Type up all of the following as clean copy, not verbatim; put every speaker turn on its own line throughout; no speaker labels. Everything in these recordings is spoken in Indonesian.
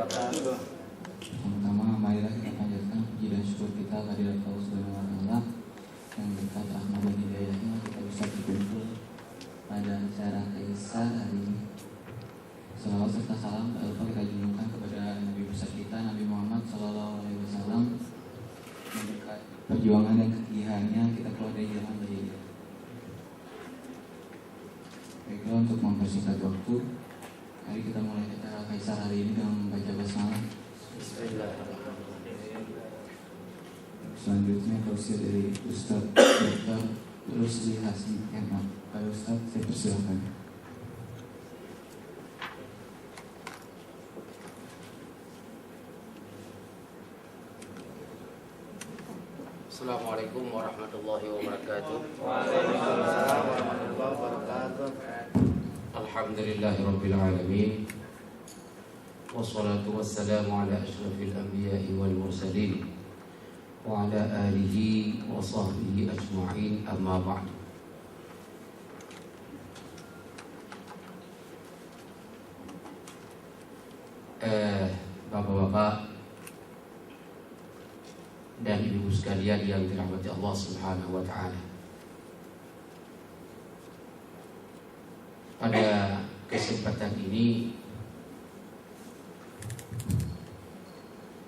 wabarakatuh.
Pertama, marilah kita panjatkan puji dan syukur kita kehadirat Allah Subhanahu wa taala yang berkat rahmat dan hidayahnya kita bisa berkumpul pada acara Kaisar hari ini. Salawat serta salam tak lupa kita junjungkan kepada Nabi besar kita Nabi Muhammad Sallallahu Alaihi Wasallam yang berkat perjuangan dan kegigihannya kita keluar dari jalan jahiliyah. Baiklah, untuk mempersingkat waktu, mari kita mulai acara Kaisar hari ini dengan membaca basmalah. Selanjutnya tausiah dari Ustaz Dr. Rusli Hasmi MA. Pak Ustaz, saya persilakan.
Assalamualaikum warahmatullahi wabarakatuh.
Waalaikumsalam warahmatullahi wabarakatuh.
Alhamdulillahirabbil alamin. Wassalatu wassalamu ala asyrafil anbiya'i wal mursalin wa ala alihi wa sahbihi ajma'in, amma ba'd. Bapak-bapak dan ibu sekalian yang dirahmati Allah Subhanahu wa taala. Pada kesempatan ini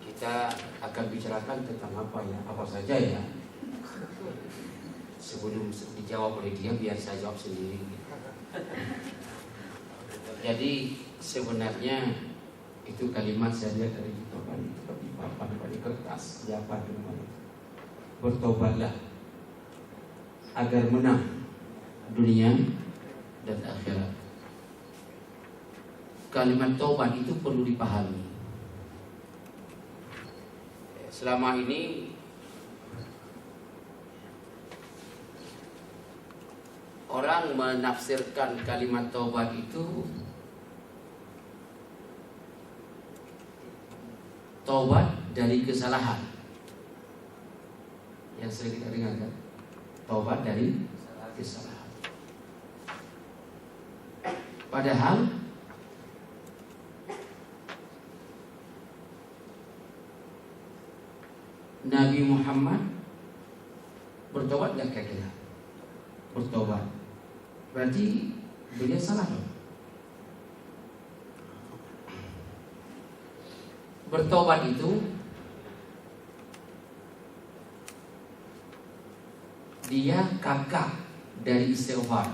kita akan bicarakan tentang apa ya? Apa saja ya? Sebelum dijawab oleh dia, biar saya jawab sendiri. Jadi sebenarnya itu kalimat saya lihat dari papan di kertas, siapa namanya? Bertobatlah agar menang dunia dan akhirat. Kalimat taubat itu perlu dipahami. Selama ini orang menafsirkan kalimat taubat itu taubat dari kesalahan. Yang sering kita dengar kan? Taubat dari kesalahan. Padahal Nabi Muhammad bertobat gak kira-kira? Bertobat berarti beliau salah dong. Bertobat itu dia kakak dari istighfar.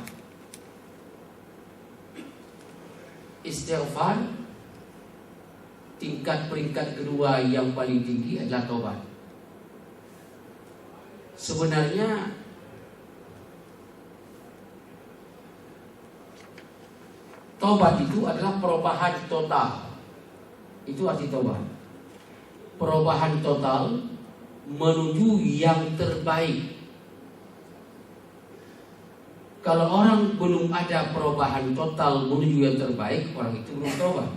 Istighfar tingkat peringkat kedua yang paling tinggi adalah tobat. Sebenarnya tobat itu adalah perubahan total. Itu arti tobat. Perubahan total menuju yang terbaik. Kalau orang belum ada perubahan total menuju yang terbaik, orang itu belum tobat.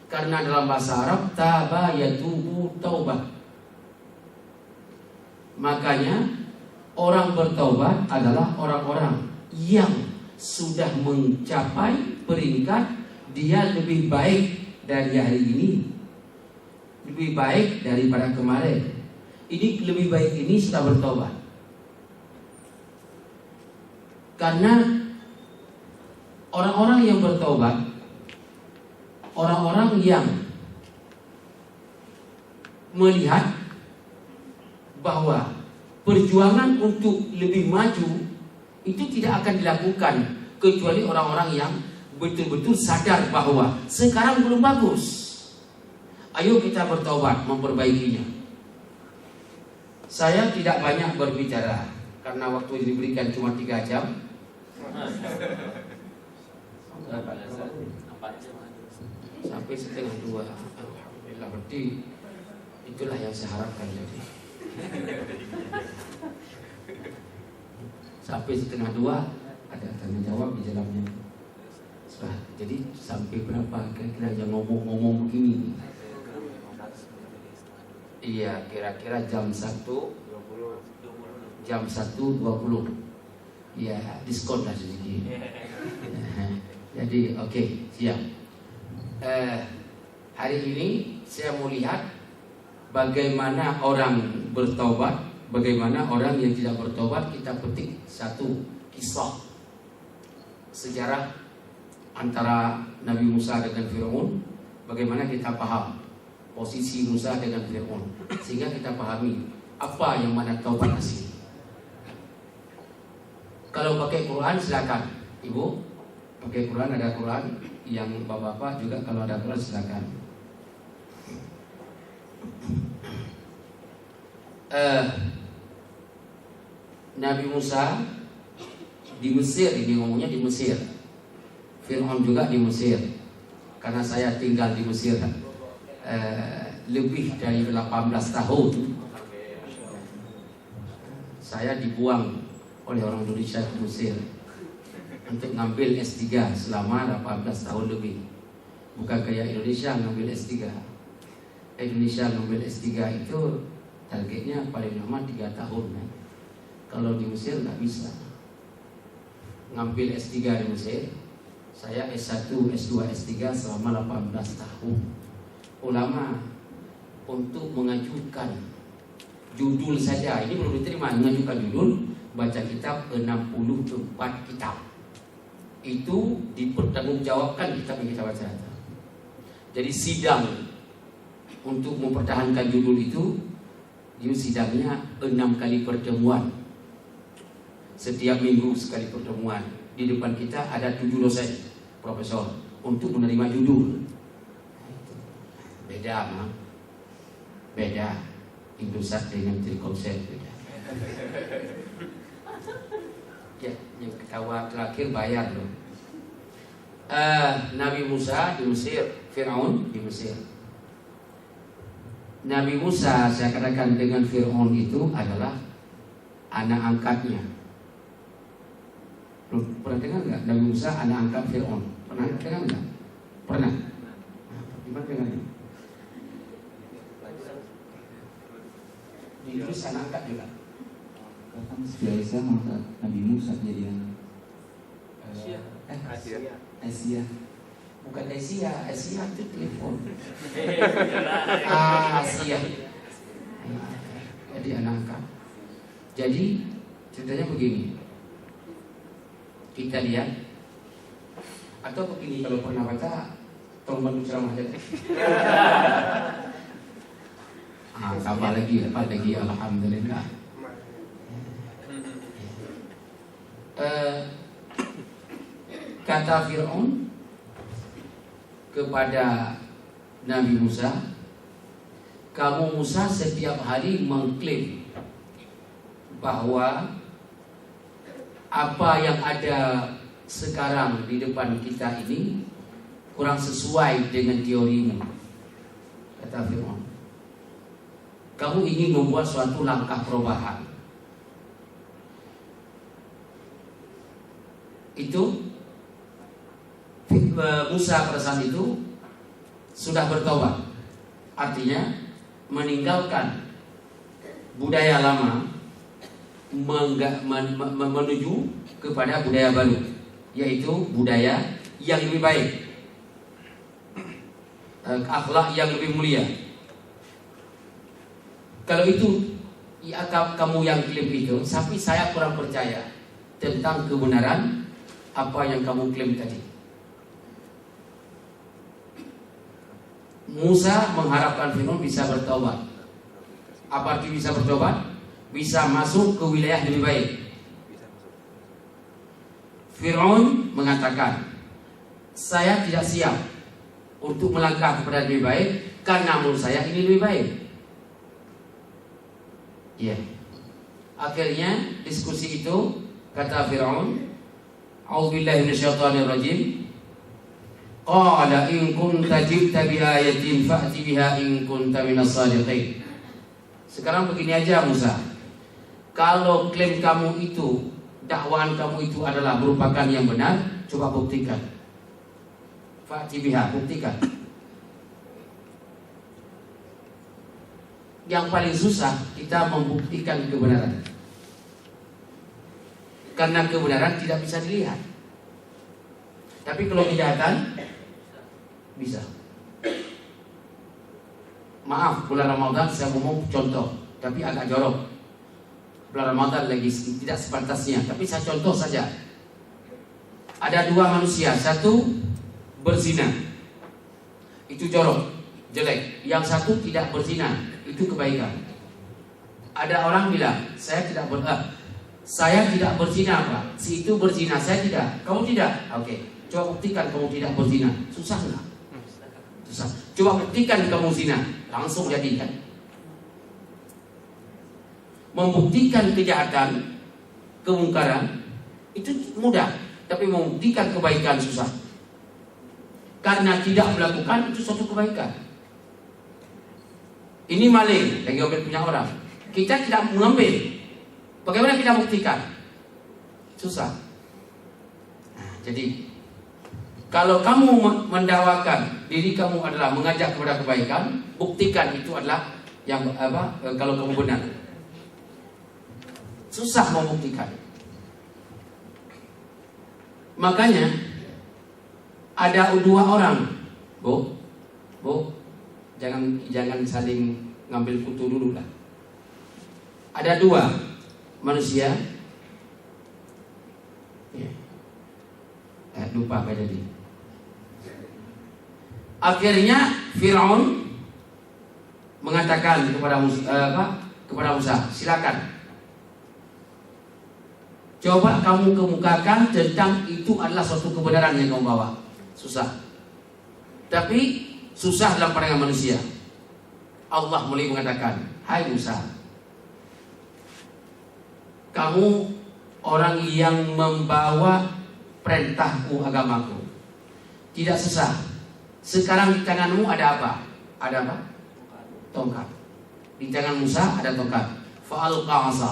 Karena dalam bahasa Arab taba yatubu taubat. Makanya orang bertaubat adalah orang-orang yang sudah mencapai peringkat dia lebih baik dari hari ini, lebih baik daripada kemarin. Ini lebih baik ini sudah bertobat. Karena orang-orang yang bertobat, orang-orang yang melihat bahwa perjuangan untuk lebih maju itu tidak akan dilakukan kecuali orang-orang yang betul-betul sadar bahwa sekarang belum bagus. Ayo kita bertobat, memperbaikinya. Saya tidak banyak berbicara karena waktu yang diberikan cuma 3 jam. Sampai 1:30. Alhamdulillah, berarti itulah yang saya harapkan jadi. Sampai 1:30 ada tanya jawab di dalamnya. Jadi sampai berapa kira-kira yang ngomong begini? Iya, kira-kira jam 1:20. Jam 1:20. Ya, diskon lah sedikit. Jadi oke, siap. Hari ini saya mau lihat bagaimana orang bertobat, bagaimana orang yang tidak bertobat. Kita petik satu kisah sejarah antara Nabi Musa dengan Fir'aun. Bagaimana kita paham posisi Musa dengan Fir'aun, sehingga kita pahami apa yang mana taubat asli. Kalau pakai Quran silakan, Ibu. Pakai Quran, ada Quran. Yang bapak-bapak juga kalau ada Quran silakan. Nabi Musa di Mesir, ini ngomongnya di Mesir. Fir'aun juga di Mesir. Karena saya tinggal di Mesir lebih dari 18 tahun. Saya dibuang oleh orang Indonesia ke Mesir untuk ngambil S3 selama 18 tahun lebih. Bukan kayak Indonesia ngambil S3. Indonesia ngambil S3 itu targetnya paling lama 3 tahun. Kalau di Mesir nggak bisa. Ngambil S3 di Mesir, saya S1, S2, S3 selama 18 tahun. Ulama untuk mengajukan judul saja, ini belum diterima, mengajukan judul, baca kitab 64 kitab. Itu dipertanggungjawabkan kitab yang kita baca. Jadi sidang untuk mempertahankan judul itu sidangnya 6 kali pertemuan. Setiap minggu sekali pertemuan. Di depan kita ada 7 dosen, profesor, untuk menerima judul. Beda, beda. Indosat dengan Telkomsel beda. Ya, yang ketawa terakhir bayar loh. Nabi Musa di Mesir, Fir'aun di Mesir. Nabi Musa, saya katakan dengan Fir'aun itu adalah anak angkatnya. Pernah dengar nggak Nabi Musa anak angkat Fir'aun? Pernah dengar nggak? Pernah. Gimana dengarnya? Ditulis anak angkat juga.
Bahkan Siti Aisyah mengangkat Nabi Musa jadi anak. Asia.
Bukan Asia itu telepon. Asia. Jadi anak angkat. Jadi ceritanya begini. Kita lihat, atau begini, kalau pernah baca tolong bantu ceramah aja. Tambah lagi, alhamdulillah. Kata Fir'aun kepada Nabi Musa, kamu Musa setiap hari mengklaim bahwa apa yang ada sekarang di depan kita ini kurang sesuai dengan teorimu. Kata Fir'aun, kamu ingin membuat suatu langkah perubahan. Itu Musa pada saat itu sudah bertobat. Artinya meninggalkan budaya lama, menuju kepada budaya baru, yaitu budaya yang lebih baik, akhlak yang lebih mulia. Kalau itu ya, kamu yang klaim itu, tapi saya kurang percaya tentang kebenaran apa yang kamu klaim tadi. Musa mengharapkan Fir'aun bisa bertobat. Apa arti bisa bertobat? Bisa masuk ke wilayah lebih baik. Fir'aun mengatakan, saya tidak siap untuk melangkah kepada lebih baik karena menurut saya ini lebih baik. Ya. Akhirnya diskusi itu, kata Fir'aun, A'udzubillahi minasyaitonirrajim. Qala in kunta ji'ta bi ayatin fa'ti biha in kunta minas shadiqin. Sekarang begini aja Musa. Kalau klaim kamu itu, dakwaan kamu itu adalah merupakan yang benar, coba buktikan. Fa'ti biha, buktikan. Yang paling susah kita membuktikan kebenaran. Karena kebenaran tidak bisa dilihat. Tapi kalau kejahatan Bisa. Maaf, bulan Ramadan saya ngomong contoh, tapi agak jorok. Bulan Ramadan lagi tidak sepantasnya, tapi saya contoh saja. Ada dua manusia, satu berzina, itu jorok, jelek. Yang satu tidak berzina, itu kebaikan. Ada orang bilang, saya tidak berzina Pak. Si itu berzina, saya tidak. Kamu tidak? Oke. Coba buktikan kamu tidak berzina. Susah nggak? Susah. Coba buktikan kamu zina. Langsung jadi kan? Membuktikan kejahatan, kemungkaran itu mudah, tapi membuktikan kebaikan susah. Karena tidak melakukan itu suatu kebaikan. Ini maling, lagi ambil punya orang. Kita tidak mengambil. Bagaimana kita buktikan? Susah. Nah, jadi kalau kamu mendakwakan diri kamu adalah mengajak kepada kebaikan, buktikan itu adalah yang kalau kamu benar. Susah membuktikan. Makanya ada dua orang, Bu, jangan saling ngambil kutu dulu lah. Ada dua manusia. Lupa apa jadi. Akhirnya Firaun mengatakan kepada Musa, silakan. Coba kamu kemukakan tentang itu adalah suatu kebenaran yang kamu bawa. Susah. Tapi susah dalam pandangan manusia. Allah mulai mengatakan, hai Musa, kamu orang yang membawa perintahku, agamaku. Tidak susah. Sekarang di tanganmu ada apa? Ada apa? Tongkat. Di tangan Musa ada tongkat. Fa'alqa 'asa.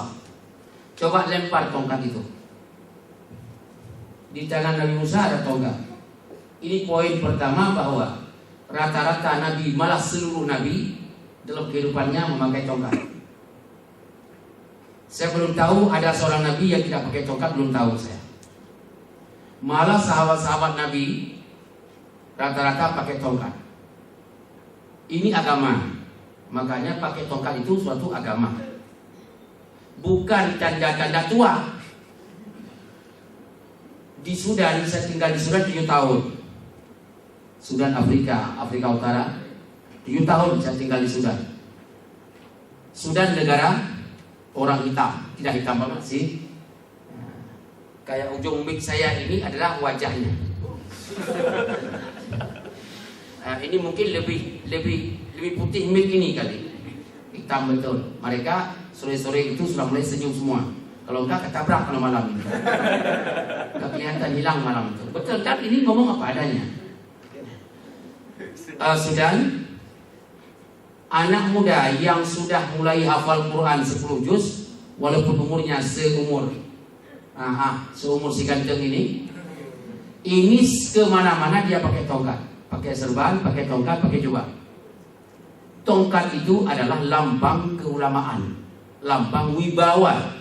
Coba lempar tongkat itu. Di tangan Nabi Musa ada tongkat. Ini poin pertama, bahwa rata-rata Nabi, malah seluruh Nabi dalam kehidupannya memakai tongkat. Saya belum tahu ada seorang Nabi yang tidak pakai tongkat, belum tahu saya. Malah sahabat-sahabat Nabi rata-rata pakai tongkat. Ini agama. Makanya pakai tongkat itu suatu agama. Bukan tanda-tanda tua. Di Sudan, saya tinggal di Sudan 7 tahun. Sudan Afrika Utara. 7 tahun saya tinggal di Sudan. Sudan negara orang hitam, tidak hitam banget sih. Kayak ujung mic saya ini adalah wajahnya. Ini mungkin lebih putih mic ini kali. Hitam betul. Mereka sore-sore itu sudah mulai senyum semua. Kalau enggak ketabrak kalau malam. Enggak kelihatan, hilang malam itu. Betul kan? Ini ngomong apa adanya. Sudan, anak muda yang sudah mulai hafal Quran 10 juz, walaupun umurnya seumur si ganteng ini kemana-mana dia pakai tongkat, pakai serban, pakai tongkat, pakai jubah. Tongkat itu adalah lambang keulamaan, lambang wibawa.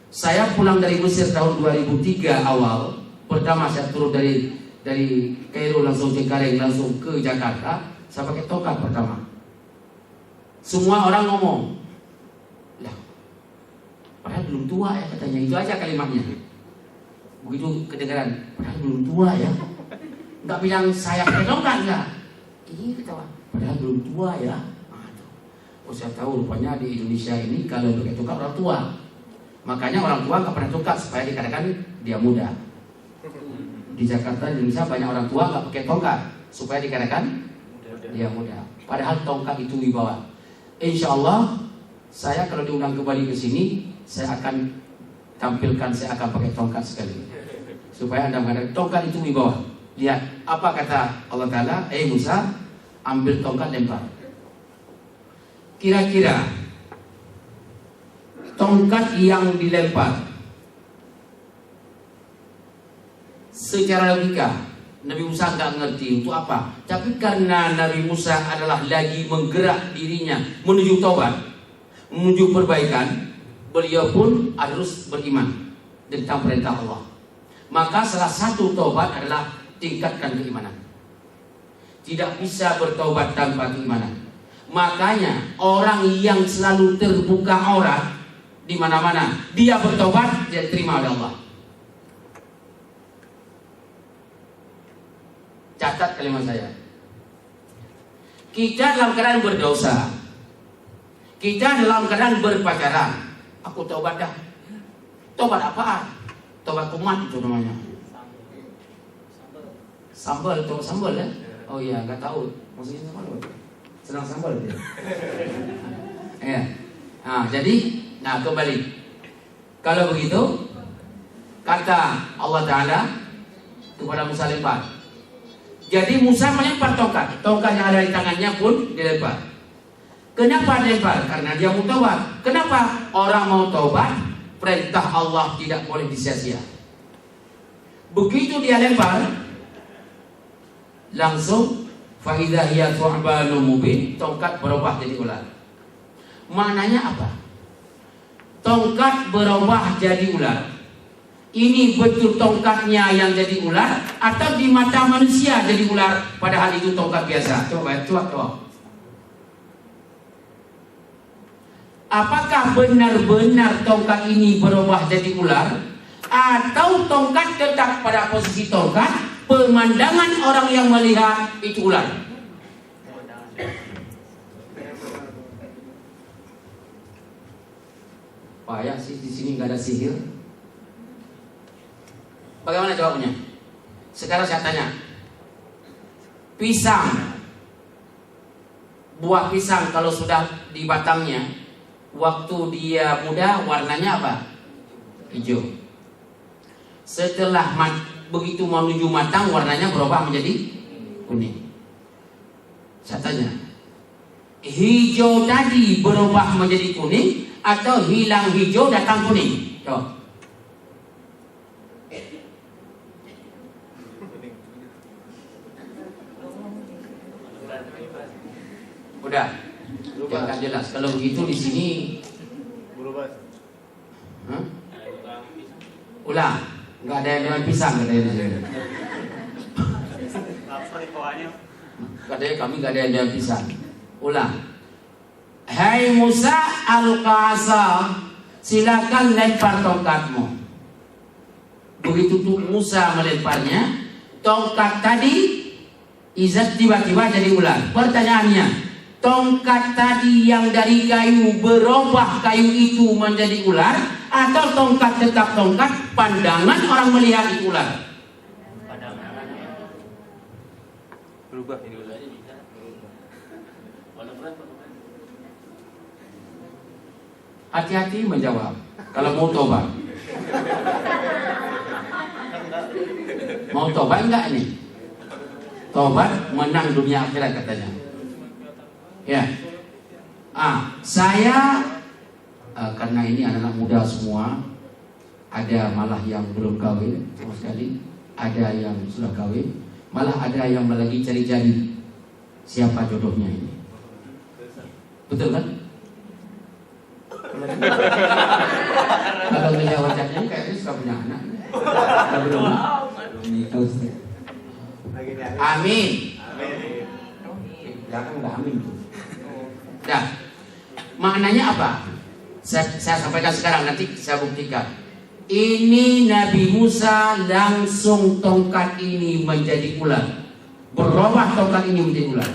Saya pulang dari Mesir tahun 2003 awal, pertama saya turun dari Kairo langsung Cengkareng langsung ke Jakarta, saya pakai tongkat pertama. Semua orang ngomong, lah, padahal belum tua ya katanya, itu aja kalimatnya. Begitu kedengaran, padahal belum tua ya. Enggak bilang saya pakai tongkat enggak. Iya ketawa, padahal belum tua ya. Oh saya tahu rupanya di Indonesia ini kalau pakai tongkat orang tua. Makanya orang tua enggak pernah tongkat supaya dikatakan dia muda. Di Jakarta, di Indonesia banyak orang tua enggak pakai tongkat supaya dikatakan dia muda. Padahal tongkat itu wibawa. Insya Allah saya kalau diundang kembali ke sini, saya akan tampilkan, saya akan pakai tongkat sekali supaya anda mengatakan tongkat itu wibawa. Lihat apa kata Allah Ta'ala, Musa, ambil tongkat, lempar. Kira-kira tongkat yang dilempar secara logika Nabi Musa nggak ngerti untuk apa, tapi karena Nabi Musa adalah lagi menggerak dirinya menuju taubat, menuju perbaikan, beliau pun harus beriman tentang perintah Allah. Maka salah satu taubat adalah tingkatkan keimanan. tidak bisa bertobat tanpa keimanan. Makanya orang yang selalu terbuka aurat di mana-mana, dia bertobat, dia terima oleh Allah. Catat kalimat saya. Kita dalam keadaan berdosa, kita dalam keadaan berpacaran. Aku tobat dah. Tobat apaan? Tobat kumat itu namanya. Sambal, tobat sambal ya? Oh iya, nggak tahu. Maksudnya sambal apa? Senang sambal dia. Ya. Nah, jadi, kembali. Kalau begitu, kata Allah Ta'ala kepada Musa, lempar. Jadi Musa melempar tongkat. Tongkat yang ada di tangannya pun dilempar. Kenapa dilempar? Karena dia mau taubat. Kenapa? Orang mau taubat, perintah Allah tidak boleh disia-sia. Begitu dia lempar, langsung fa idza hiya thu'banun mubin, tongkat berubah jadi ular. Maknanya apa? Tongkat berubah jadi ular. Ini betul tongkatnya yang jadi ular atau di mata manusia jadi ular padahal itu tongkat biasa? Coba. Apakah benar-benar tongkat ini berubah jadi ular atau tongkat tetap pada posisi tongkat, pemandangan orang yang melihat itu ular? Payah sih, di sini nggak ada sihir. Bagaimana jawabnya? Sekarang saya tanya. Pisang, buah pisang kalau sudah di batangnya, waktu dia muda warnanya apa? Hijau. Setelah begitu menuju matang warnanya berubah menjadi kuning. Saya tanya, hijau tadi berubah menjadi kuning atau hilang hijau datang kuning? Coba. Udah, ya kan jelas. Kalau begitu di sini
berubah.
Ulang, nggak ada yang dengan pisang katanya di sini. Katanya kami nggak ada yang dengan pisang. Ulang. Hai Musa al-Qasa, silakan lempar tongkatmu. Begitu tuh Musa melemparnya, tongkat tadi izat tiba-tiba jadi ular. Pertanyaannya, tongkat tadi yang dari kayu berubah kayu itu menjadi ular atau tongkat tetap tongkat, pandangan orang melihat itu ular?
Berubah ini ular.
Hati-hati menjawab kalau mau tobat. Mau tobat enggak nih? Tobat menang dunia akhirat katanya. Ya. Saya karena ini anak-anak muda semua, ada malah yang belum kawin sama sekali, ada yang sudah kawin, malah ada yang lagi cari-cari siapa jodohnya ini. Betul kan? Kalau melihat wajahnya kayaknya sudah punya anak. Belum. Amin. Jangan nggak amin tuh. Dah. Maknanya apa? Saya sampaikan sekarang, nanti saya buktikan. Ini Nabi Musa langsung tongkat ini menjadi ular. Berubah tongkat ini menjadi ular.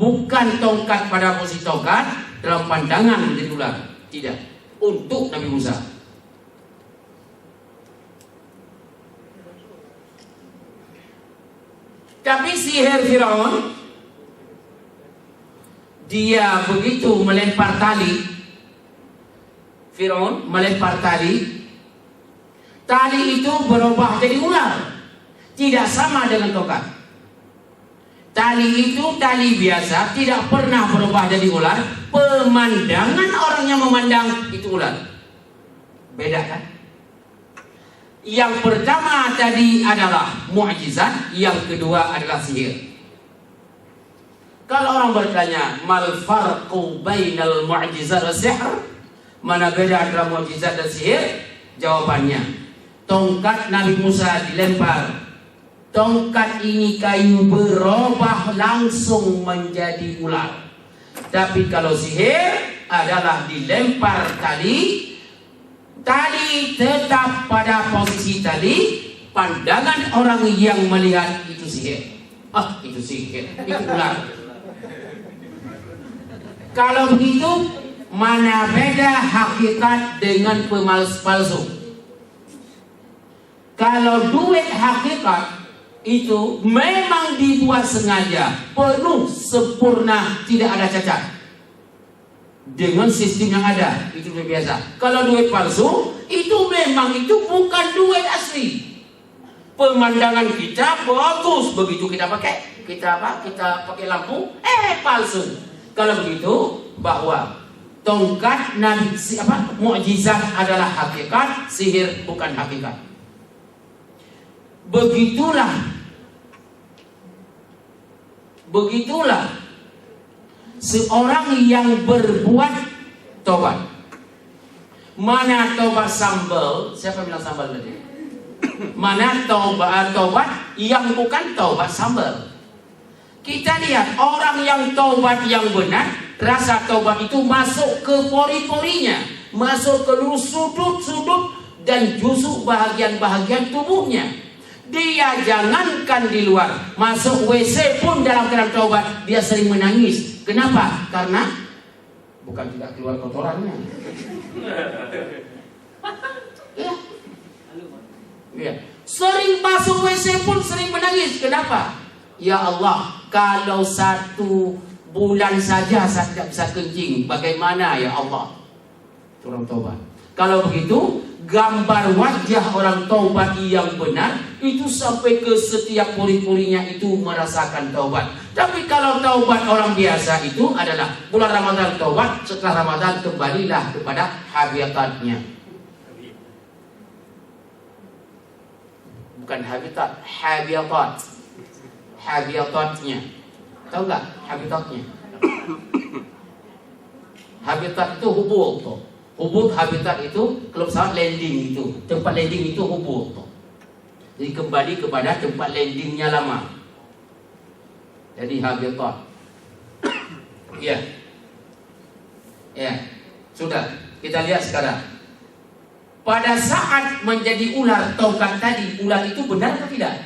Bukan tongkat pada posisi tongkat, dalam pandangan menjadi ular. Tidak. Untuk Nabi Musa. Tapi sihir Firaun, dia begitu melempar tali, Firaun melempar tali, tali itu berubah jadi ular. Tidak sama dengan tongkat. Tali itu tali biasa, tidak pernah berubah jadi ular. Pemandangan orang yang memandang itu ular. Beda kan? Yang pertama tadi adalah mukjizat, yang kedua adalah sihir. Kalau orang bertanya, mal farqu bainal mu'jizat wa sihr? Mana beda antara mukjizat dan sihir? Jawabannya, tongkat Nabi Musa dilempar, tongkat ini kayu berubah langsung menjadi ular. Tapi kalau sihir adalah dilempar tali tetap pada posisi tali, pandangan orang yang melihat itu sihir. Itu sihir, itu ular. Kalau begitu, mana beda hakikat dengan palsu? Kalau duit hakikat itu memang dibuat sengaja, penuh, sempurna, tidak ada cacat. Dengan sistem yang ada, itu biasa. Kalau duit palsu, itu memang itu bukan duit asli. Pemandangan kita bagus, begitu kita pakai, kita pakai lampu, palsu. Kalau begitu, bahwa tongkat Nabi mukjizat adalah hakikat, sihir bukan hakikat. Begitulah seorang yang berbuat tobat. Mana tobat sambal? Siapa bilang sambal tadi? Mana tobat yang bukan tobat sambal? Kita lihat orang yang tobat yang benar, rasa tobat itu masuk ke pori-porinya, masuk ke seluruh sudut-sudut dan justru bahagian-bahagian tubuhnya. Dia jangankan di luar, masuk WC pun dalam keadaan tobat dia sering menangis. Kenapa? Karena bukan tidak keluar kotorannya. Ya. Sering masuk WC pun sering menangis. Kenapa? Ya Allah, kalau 1 bulan saja saya tidak bisa kencing, bagaimana ya Allah? Orang taubat. Kalau begitu, gambar wajah orang taubat yang benar itu sampai ke setiap pori-porinya itu merasakan taubat. Tapi kalau taubat orang biasa itu adalah bulan Ramadan taubat, setelah Ramadan kembalilah kepada habitatnya. Bukan habitat, habitatnya. Tahu nggak habitatnya? Habitat itu hubul tuh. Hubul habitat itu kalau pesawat landing itu, tempat landing itu hubul tuh. Jadi kembali kepada tempat landingnya lama. Jadi habitat. Ya. Sudah, kita lihat sekarang. Pada saat menjadi ular tongkat tadi, ular itu benar atau tidak?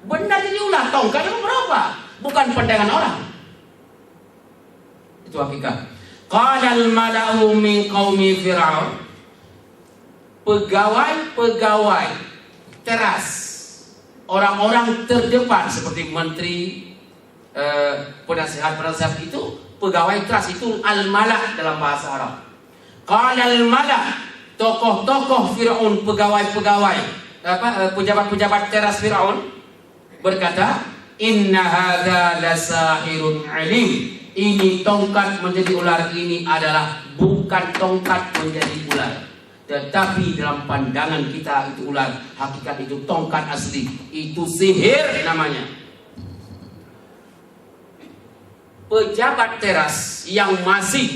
Benar jadi ular, tongkat itu berapa? Bukan pandangan orang. Itu hakikat. Qala al-mala'u min qaumi Fir'aun. Pegawai teras, orang-orang terdepan seperti menteri, penasihat itu, pegawai teras itu al-mala' dalam bahasa Arab. Qala al-mala', tokoh-tokoh Fir'aun, pejabat-pejabat teras Fir'aun berkata, inna hadza lasahirun alim. Ini tongkat menjadi ular ini adalah bukan tongkat menjadi ular, tetapi dalam pandangan kita itu ular, hakikat itu tongkat asli, itu sihir namanya. Pejabat teras yang masih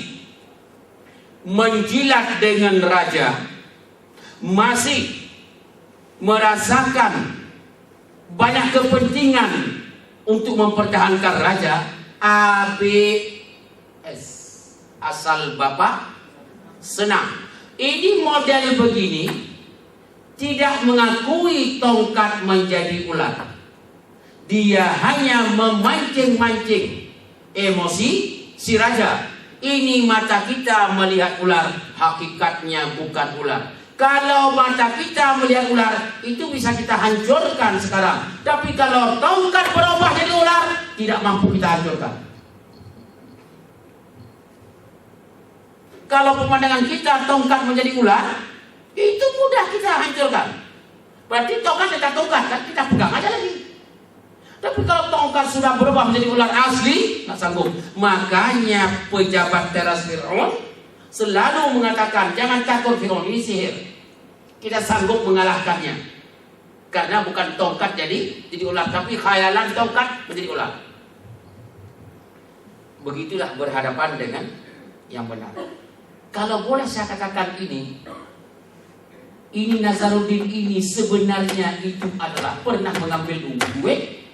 menjilat dengan raja, masih merasakan banyak kepentingan untuk mempertahankan raja, ABS, asal bapak senang. Ini model begini tidak mengakui tongkat menjadi ular. Dia hanya memancing-mancing emosi si raja. Ini mata kita melihat ular, hakikatnya bukan ular. Kalau mata kita melihat ular, itu bisa kita hancurkan sekarang. Tapi kalau tongkat berubah jadi ular, tidak mampu kita hancurkan. Kalau pemandangan kita tongkat menjadi ular, itu mudah kita hancurkan. Berarti tongkat tetap tongkat, kan kita pegang aja lagi. Tapi kalau tongkat sudah berubah menjadi ular asli, nggak sanggup. Makanya pejabat teras Fir'aun selalu mengatakan, jangan takut Fir'aun, ini sihir. Kita sanggup mengalahkannya. Karena bukan tongkat jadi ular, tapi khayalan tongkat menjadi ular. Begitulah berhadapan dengan yang benar. Kalau boleh saya katakan ini, ini Nazaruddin ini sebenarnya itu adalah pernah mengambil duit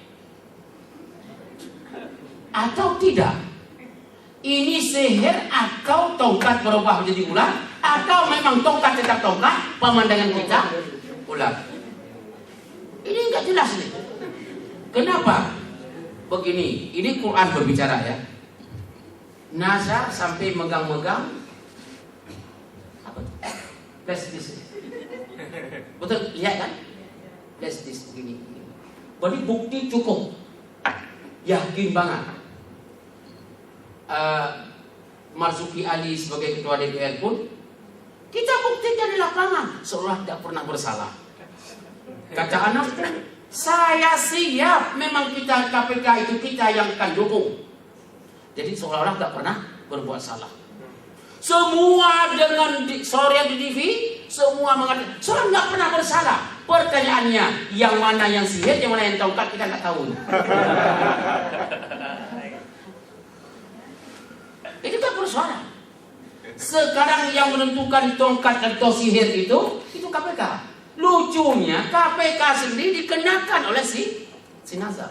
atau tidak? Ini sihir atau tongkat berubah menjadi ular, atau memang tongkat tetap tongkat, pemandangan kita ular? Ini nggak jelas nih. Kenapa? Begini, ini Quran berbicara ya. Nazar sampai megang-megang apa? Flash disk. Betul, lihat kan? Flash disk begini. Berarti bukti cukup. Yakin banget. Marzuki Ali sebagai ketua DPR pun kita buktikan di lapangan seolah tidak pernah bersalah. Kata anak, saya siap, memang kita KPK itu kita yang akan dukung. Jadi seolah-olah tidak pernah berbuat salah. Semua dengan sore di TV, semua mengatakan seolah nggak pernah bersalah. Pertanyaannya, yang mana yang sihir, yang mana yang tongkat, kita nggak tahu. Itu kan persoalan. Sekarang yang menentukan tongkat atau sihir itu KPK. Lucunya KPK sendiri dikenakan oleh si Nazar.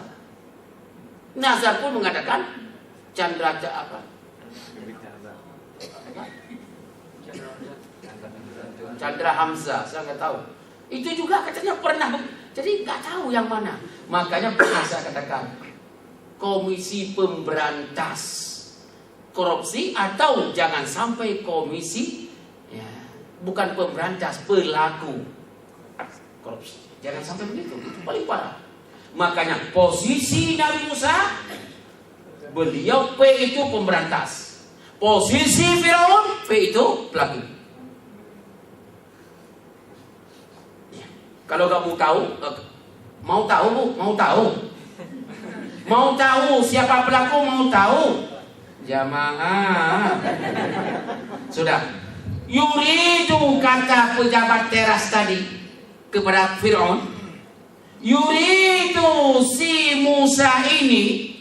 Nazar pun mengatakan Chandra apa? Chandra Hamzah, saya nggak tahu. Itu juga katanya pernah, jadi nggak tahu yang mana. Makanya pernah saya katakan Komisi Pemberantas Korupsi, atau jangan sampai komisi ya, bukan pemberantas, pelaku korupsi. Jangan sampai begitu, itu paling parah. Makanya posisi Nabi Musa, beliau P itu pemberantas. Posisi Firaun, P itu pelaku. Ya. Kalau kamu tahu, mau tahu siapa pelaku, mau tahu? Jamaah. Sudah. Yuridu, kata pejabat teras tadi kepada Fir'aun, yuridu, si Musa ini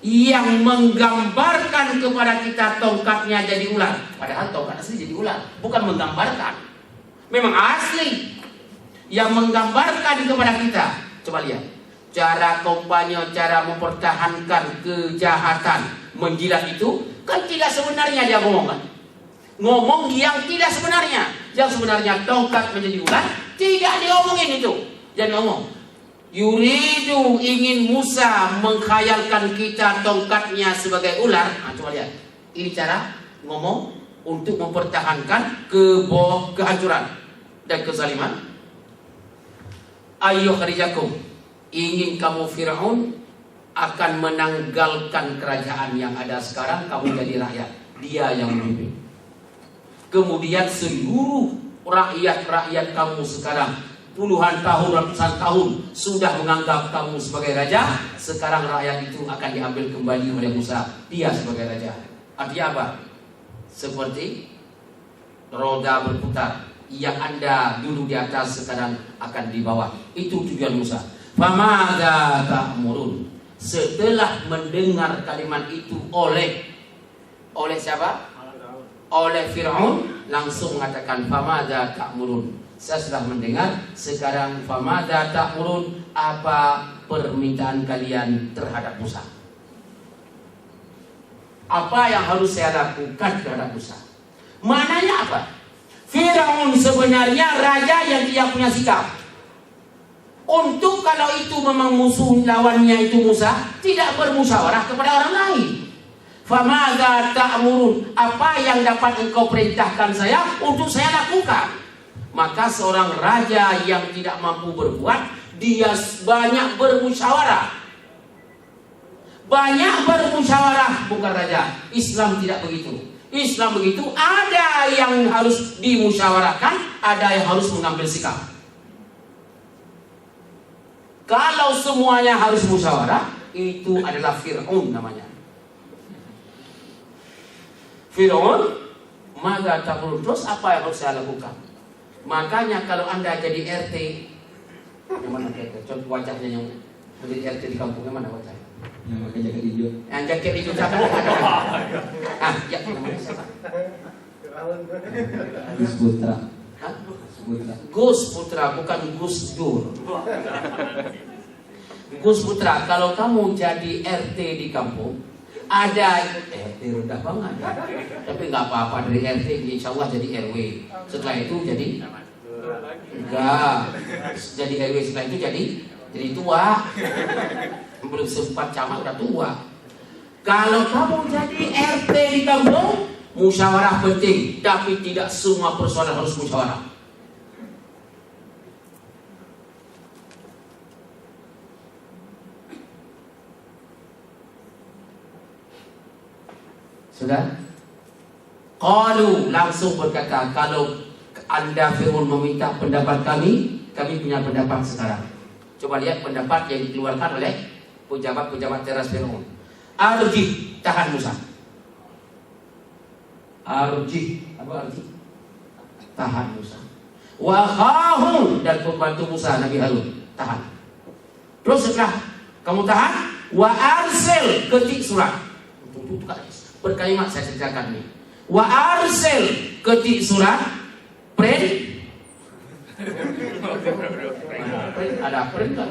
yang menggambarkan kepada kita tongkatnya jadi ular. Padahal tongkat asli jadi ular, bukan menggambarkan. Memang asli yang menggambarkan kepada kita. Coba lihat cara kampanye, cara mempertahankan kejahatan, menjilat itu kan tidak sebenarnya dia ngomong kan? Ngomong yang tidak sebenarnya. Yang sebenarnya tongkat menjadi ular, tidak diomongin itu. Jangan ngomong yuridu, ingin Musa mengkhayalkan kita tongkatnya sebagai ular. Nah, coba lihat. Ini cara ngomong untuk mempertahankan kehancuran dan kezaliman. Ayo kharijakum, ingin kamu Fir'aun akan menanggalkan kerajaan yang ada sekarang, kamu jadi rakyat, dia yang memimpin. Kemudian seluruh rakyat kamu sekarang puluhan tahun, ratusan tahun sudah menganggap kamu sebagai raja. Sekarang rakyat itu akan diambil kembali oleh Musa, dia sebagai raja. Artinya apa? Seperti roda berputar, yang Anda dulu di atas sekarang akan di bawah. Itu tujuan Musa. Famada ta'murun. Setelah mendengar kalimat itu oleh siapa? Oleh Fir'aun, langsung mengatakan famada ta'murun. Saya sudah mendengar, sekarang famada ta'murun, apa permintaan kalian terhadap Musa? Apa yang harus saya lakukan terhadap Musa? Maknanya apa? Fir'aun sebenarnya raja yang dia punya sikap. Untuk kalau itu memang musuh lawannya itu Musa, tidak bermusyawarah kepada orang lain. Famadza ta'murun, apa yang dapat engkau perintahkan saya untuk saya lakukan? Maka seorang raja yang tidak mampu berbuat, dia banyak bermusyawarah. Banyak bermusyawarah, bukan raja. Islam tidak begitu. Islam begitu, ada yang harus dimusyawarahkan, ada yang harus mengambil sikap. Kalau semuanya harus musyawarah, itu adalah Fir'aun namanya. Fir'aun, maka ta'murun, terus apa yang harus saya lakukan? Makanya kalau Anda jadi RT, yang mana RT? Contoh wajahnya yang menjadi RT di kampung, yang mana wajahnya?
Yang pakai jaket hijau.
Yang jaket hijau siapa? Ya, namanya siapa?
Gus Putra.
Hah?
Putra.
Gus Putra, bukan Gus Dur. Gus Putra, kalau kamu jadi RT di kampung, ada RT rendah banget, tapi nggak apa-apa, dari RT insya Allah jadi RW. Setelah itu jadi enggak, jadi RW, setelah itu jadi tua. Belum sempat camat udah tua. Kalau kamu jadi RT di kampung, musyawarah penting, tapi tidak semua persoalan harus musyawarah. Sudah? Qalu, langsung berkata, kalau Anda Fir'aun meminta pendapat kami punya pendapat sekarang. Coba lihat pendapat yang dikeluarkan oleh pejabat-pejabat teras Fir'aun. Arji, tahan Musa. Arji, apa arji? Tahan Musa. Wa khahu, dan pembantu Musa Nabi Harun, tahan. Terus setelah kamu tahan, wa arsil, ketik surat. Berkalimat saya ceritakan nih. Wa arsil, ketik surat, print. Ada print kan?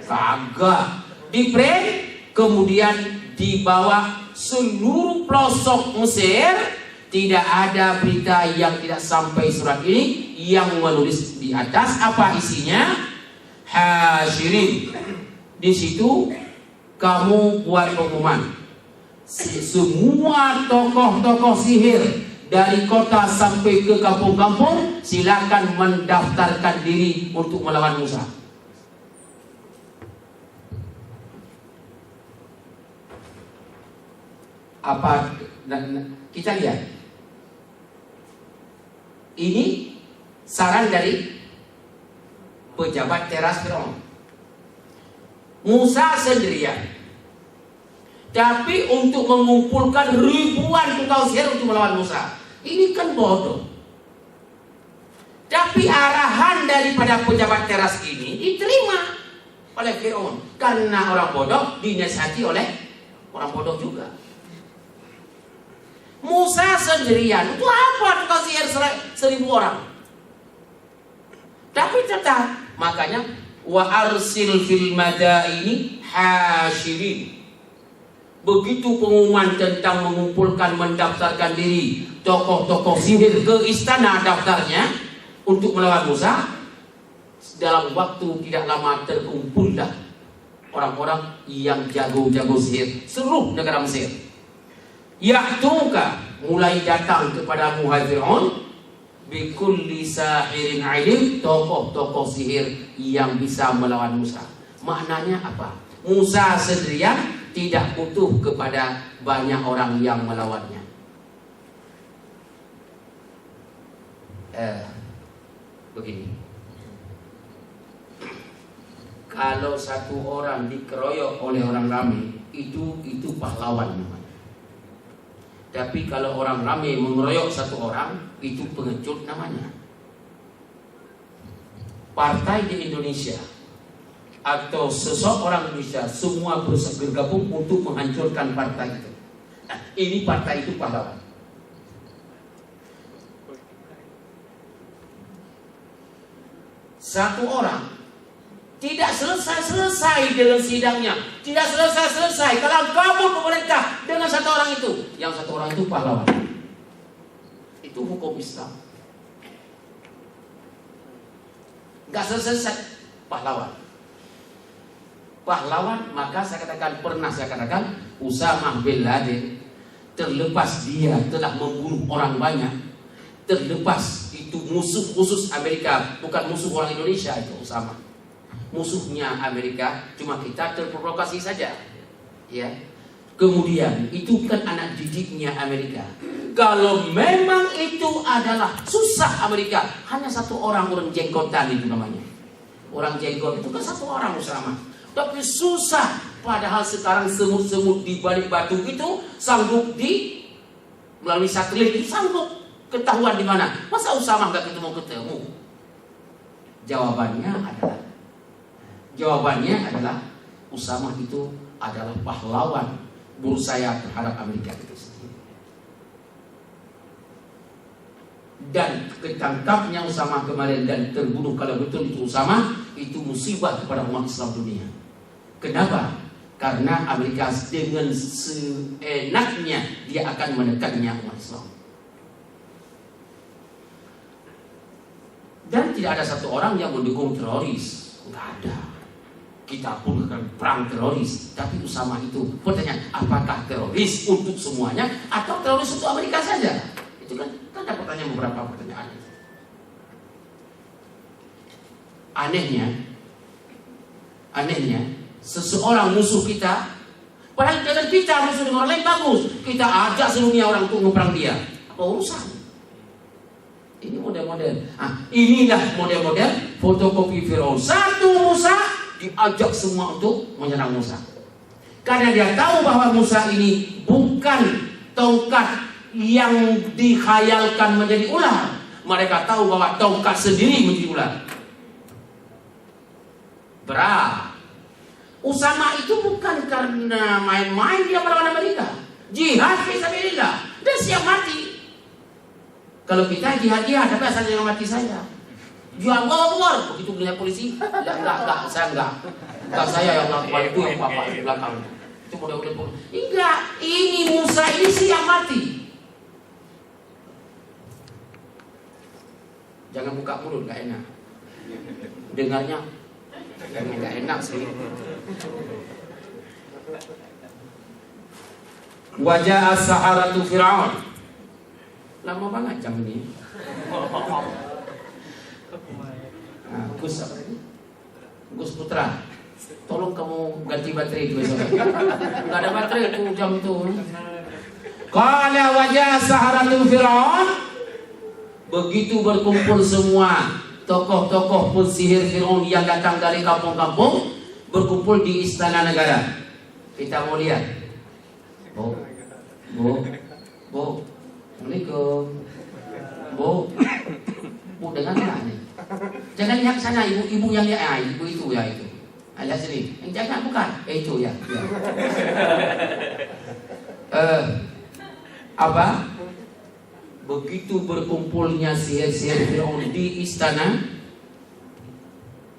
Kagak. Di print, kemudian dibawa seluruh pelosok Mesir. Tidak ada berita yang tidak sampai surat ini. Yang menulis di atas apa isinya? Hasyirin. Di situ kamu buat pengumuman. Semua tokoh-tokoh sihir dari kota sampai ke kampung-kampung silakan mendaftarkan diri untuk melawan Musa. Apa kita lihat? Ini saran dari pejabat teras Fir'aun. Musa sendirian, tapi untuk mengumpulkan ribuan tukang sihir untuk melawan Musa. Ini kan bodoh. Tapi arahan daripada pejabat teras ini diterima oleh Fir'aun. Karena orang bodoh dinasihati oleh orang bodoh juga. Musa sendirian, itu apa tukang sihir 1000 orang? Tapi tetap, makanya wa arsil fil madaini hasyirin. Begitu pengumuman tentang mengumpulkan, mendaftarkan diri tokoh-tokoh sihir ke istana daftarnya untuk melawan Musa, dalam waktu tidak lama terkumpullah orang-orang yang jago-jago sihir seluruh negara Mesir. Ya'tuka, mulai datang kepada Fir'aun bikulli sahirin alim, tokoh-tokoh sihir yang bisa melawan Musa. Maknanya apa? Musa sendirian tidak butuh kepada banyak orang yang melawannya. Begini, kalau satu orang dikeroyok oleh orang ramai, itu pahlawan namanya. Tapi kalau orang ramai mengeroyok satu orang, itu pengecut namanya. Partai di Indonesia atau seseorang Indonesia semua bergabung untuk menghancurkan partai itu. Nah, ini partai itu pahlawan. Satu orang tidak selesai dengan sidangnya, tidak selesai kalau gabung pemerintah dengan satu orang itu, yang satu orang itu pahlawan. Itu hukum Islam. Gak selesai pahlawan. Pahlawan, maka saya katakan Usamah bin Laden, terlepas dia telah membunuh orang banyak, terlepas itu musuh khusus Amerika, bukan musuh orang Indonesia itu Usamah. Musuhnya Amerika, cuma kita terprovokasi saja, ya. Kemudian itu kan anak didiknya Amerika. Kalau memang itu adalah susah Amerika, hanya satu orang jenggotan itu namanya. Orang jenggot itu kan satu orang Usamah. Tapi susah, padahal sekarang semut-semut di balik batu itu sanggup melalui satelit itu sanggup ketahuan di mana. Masa Usamah nggak ketemu? Jawabannya adalah Usamah itu adalah pahlawan berusaha terhadap Amerika itu sendiri. dan ketangkapnya Usama kemarin dan terbunuh kalau betul itu Usama, itu musibah kepada umat Islam dunia. Kenapa? Karena Amerika dengan seenaknya dia akan menekannya umat Islam. Dan tidak ada satu orang yang mendukung teroris, nggak ada. Kita pun akan perang teroris, tapi Usama itu pertanyaan, apakah teroris untuk semuanya atau teroris untuk Amerika saja? Itu kan ada pertanyaan, beberapa pertanyaan. Anehnya, seseorang musuh kita, padahal dengan kita musuh dengan orang lain bagus, kita ajak seluruhnya orang untuk memperang dia. Apa urusan? Ini model-model. Inilah model-model fotokopi Firaun. Satu Musa diajak semua untuk menyerang Musa. Karena dia tahu bahwa Musa ini bukan tongkat yang dikhayalkan menjadi ular. Mereka tahu bahwa tongkat sendiri menjadi ular. Usama itu bukan karena main-main dia melawan Amerika. Jihad fisabilillah. Dia siap mati. Kalau kita jihad, tapi asal jangan mati saja. Ya Allah Akbar, begitu melihat polisi, enggak, saya enggak. Enggak saya yang melakukan itu, yang bapak di belakang. Itu model-model. Enggak, ini Musa ini siap mati. Jangan buka mulut, enggak enak. Dengarnya enggak enak sih. Wajah as-saharatu Fir'aun. Lama banget jam ini. Gus apa tadi? Gus Putra, tolong kamu ganti baterai itu besok. Enggak ada baterai itu jam itu. Qala wajah saharatu Fir'aun. Begitu berkumpul semua tokoh-tokoh pensihir Fir'aun yang datang dari kampung-kampung, berkumpul di istana negara. Kita mau lihat. Bu. Assalamualaikum. Bu dengar enggak nih? Jangan lihat sana, ibu yang lihat, ibu itu ya itu. Lihat sini. Yang jangan bukan. Itu ya. Apa? Begitu berkumpulnya sihir-sihir Firaun di istana,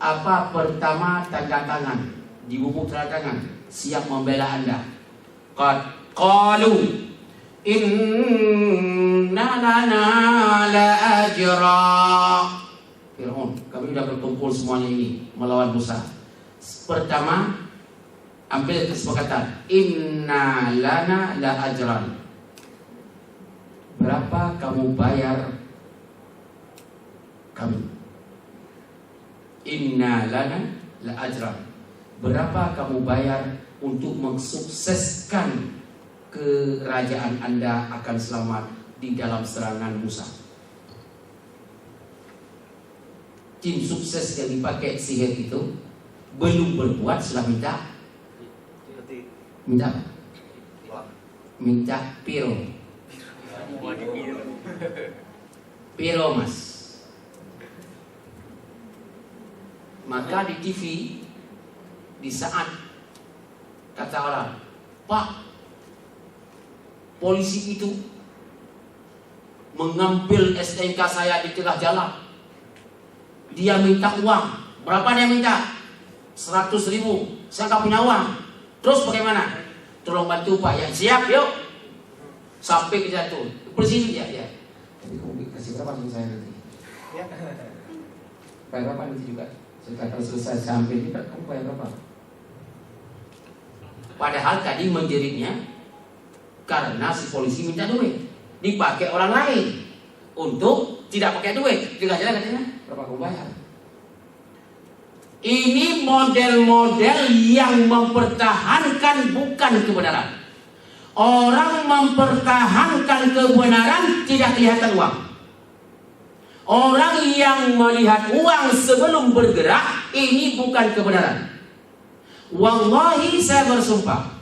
apa pertama tanda tangan di buku tanda tangan siap membela Anda. Qalu inna lana la ajra. Fir'aun, kami sudah berkumpul semuanya ini melawan Musa. Pertama, ambil kesepakatan. Inna lana la ajran. Berapa kamu bayar kami? Inna lana la ajran. Berapa kamu bayar untuk mensukseskan kerajaan Anda akan selamat di dalam serangan Musa? Tim sukses yang dipakai sihir itu belum berbuat sudah minta piro mas. Maka di TV di saat kata orang, Pak, polisi itu mengambil STNK saya di tengah jalan. Dia minta uang. Berapa dia minta? 100.000. Saya nggak punya uang. Terus bagaimana? Tolong bantu Pak ya. Siap yuk. Sampai ke jatuh. Polisi itu ya. Jadi kamu kasih berapa sama saya nanti? Bayar berapa nanti juga? Setelah selesai sampai ini kamu bayar berapa? Padahal tadi menjeritnya karena si polisi minta duit, dipakai orang lain untuk tidak pakai duit. Tinggal jalan katanya, berapa kamu bayar? Ini model-model yang mempertahankan bukan kebenaran. Orang mempertahankan kebenaran tidak kelihatan uang. Orang yang melihat uang sebelum bergerak, ini bukan kebenaran. Wallahi saya bersumpah,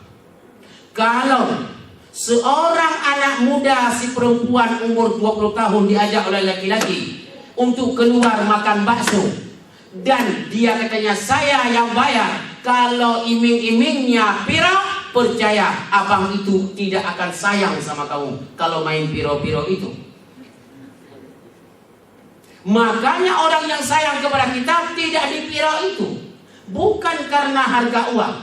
kalau seorang anak muda si perempuan umur 20 tahun diajak oleh laki-laki untuk keluar makan bakso, dan dia katanya saya yang bayar, kalau iming-imingnya piro, percaya abang itu tidak akan sayang sama kamu kalau main piro-piro itu. Makanya orang yang sayang kepada kita tidak dipira itu, bukan karena harga uang.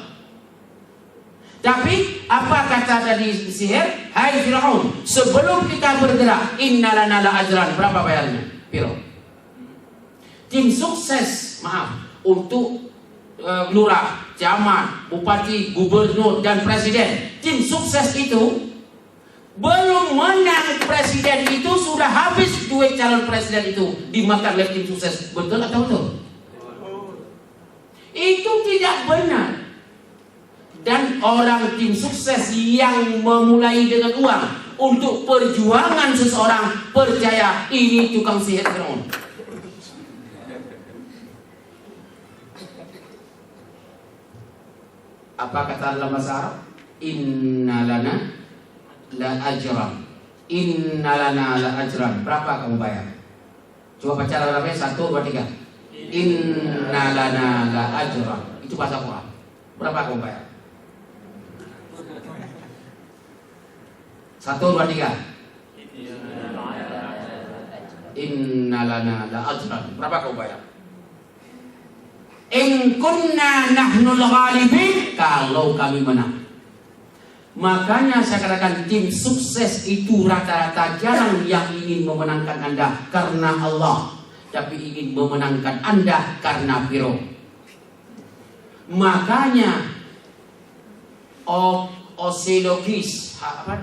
Tapi apa kata tadi sihir? Hai Fir'aun, sebelum kita bergerak, innalana la ajran. Berapa bayarnya? Piro? Tim sukses, maaf, untuk lurah, camat, bupati, gubernur, dan presiden. Tim sukses itu belum menang presiden itu sudah habis duit calon presiden itu dimakan oleh tim sukses. Betul atau betul? Itu tidak benar. Dan orang tim sukses yang memulai dengan uang untuk perjuangan seseorang, percaya ini tukang sihir Fir'aun. Apa kata dalam bahasa Arab? Inna lana la ajran. Inna lana la ajran. Berapa kamu bayar? Coba baca Arabnya 1, 2, 3. Inna lana la ajran. Itu bahasa Quran. Berapa kamu bayar? 1, 2, 3. Inna lana la ajran. Berapa kamu bayar? In kunna nahnul ghalibin, kalau kami menang. Makanya saya katakan tim sukses itu rata-rata jarang yang ingin memenangkan Anda karena Allah, tapi ingin memenangkan Anda karena Firo. Makanya osilogis apa?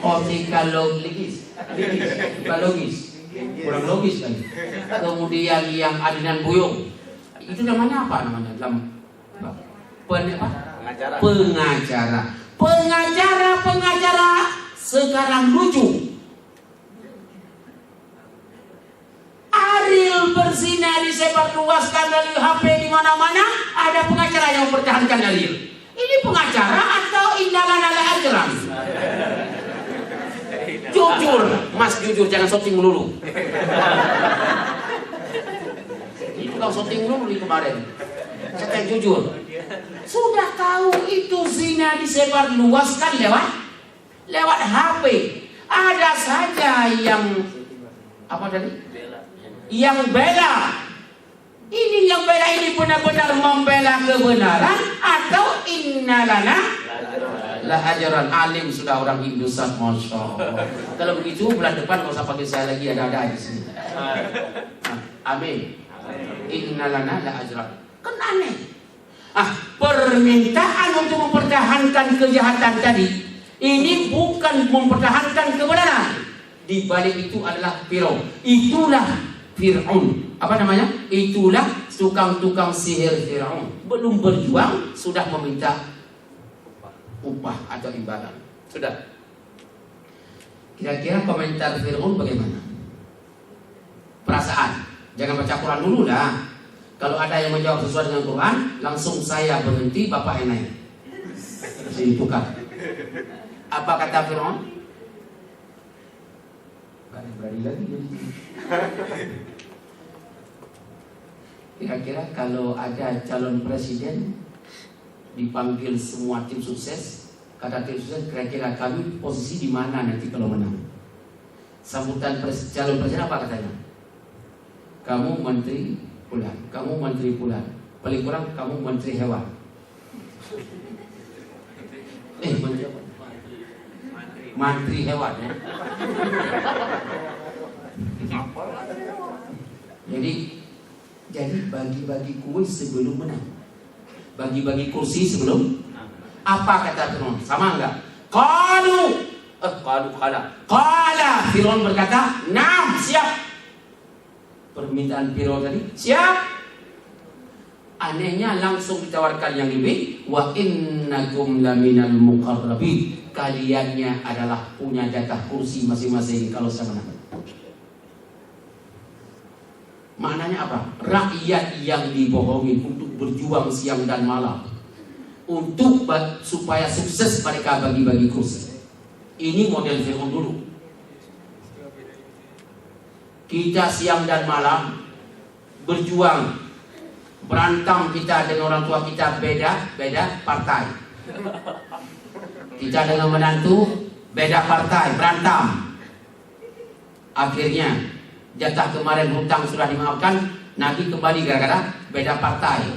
Otikalogis, kurang logis kan. Kemudian yang adinan buyung, itu namanya apa namanya? Pengacara sekarang lucu. Ariel berzina disebarluaskan dari HP di mana-mana, ada pengacara yang mempertahankan Ariel. Ini pengacara atau innalana la ajran? Jujur, Mas, jujur, jangan syuting melulu. Itu kau syuting melulu di kemarin. Saya jujur. Sudah tahu itu zina disebarluaskan lewat HP. Ada saja yang apa tadi? Yang bela. Ini yang bela ini benar-benar membela kebenaran atau innalana la ajran. Alim sudah orang Indosat, masya Allah. Kalau begitu bulan depan nggak usah panggil saya lagi, ada di sini. Amin. Innalana la ajran. Kan aneh. Permintaan untuk mempertahankan kejahatan tadi ini bukan mempertahankan kebenaran. Di balik itu adalah Firaun. Itulah Fir'aun. Apa namanya? Itulah tukang-tukang sihir Fir'aun. Belum berjuang sudah meminta upah atau imbalan. Sudah. Kira-kira komentar Fir'aun bagaimana? Perasaan. Jangan baca Quran dulu lah. Kalau ada yang menjawab sesuai dengan Quran, langsung saya berhenti, Bapak yang naik. Sini tukar. Apa kata Fir'aun? Berani lagi. Kira-kira kalau ada calon presiden dipanggil semua tim sukses, kata tim sukses, kira-kira kami posisi di mana nanti kalau menang? Sambutan calon presiden apa katanya? Kamu menteri Pulan, kamu menteri Pulan, paling kurang kamu menteri hewan. Menteri apa? Menteri hewan ya. Jadi bagi-bagi kue sebelum menang, bagi-bagi kursi sebelum. Apa kata Fir'aun? Sama enggak? Qala Fir'aun berkata, "Naam, siap." Permintaan Fir'aun tadi siap. Anehnya langsung ditawarkan yang lebih. Wa innakum laminal muqarrabin. Kaliannya adalah punya jatah kursi masing-masing kalau saya menang. Maknanya apa? Rakyat yang dibohongi untuk berjuang siang dan malam untuk supaya sukses mereka bagi-bagi kursi. Ini model Fir'aun dulu. Kita siang dan malam berjuang, berantem kita dengan orang tua kita beda partai. Kita dengan menantu beda partai, berantem. Akhirnya jatah kemarin hutang sudah dimaafkan, nanti kembali gara-gara beda partai.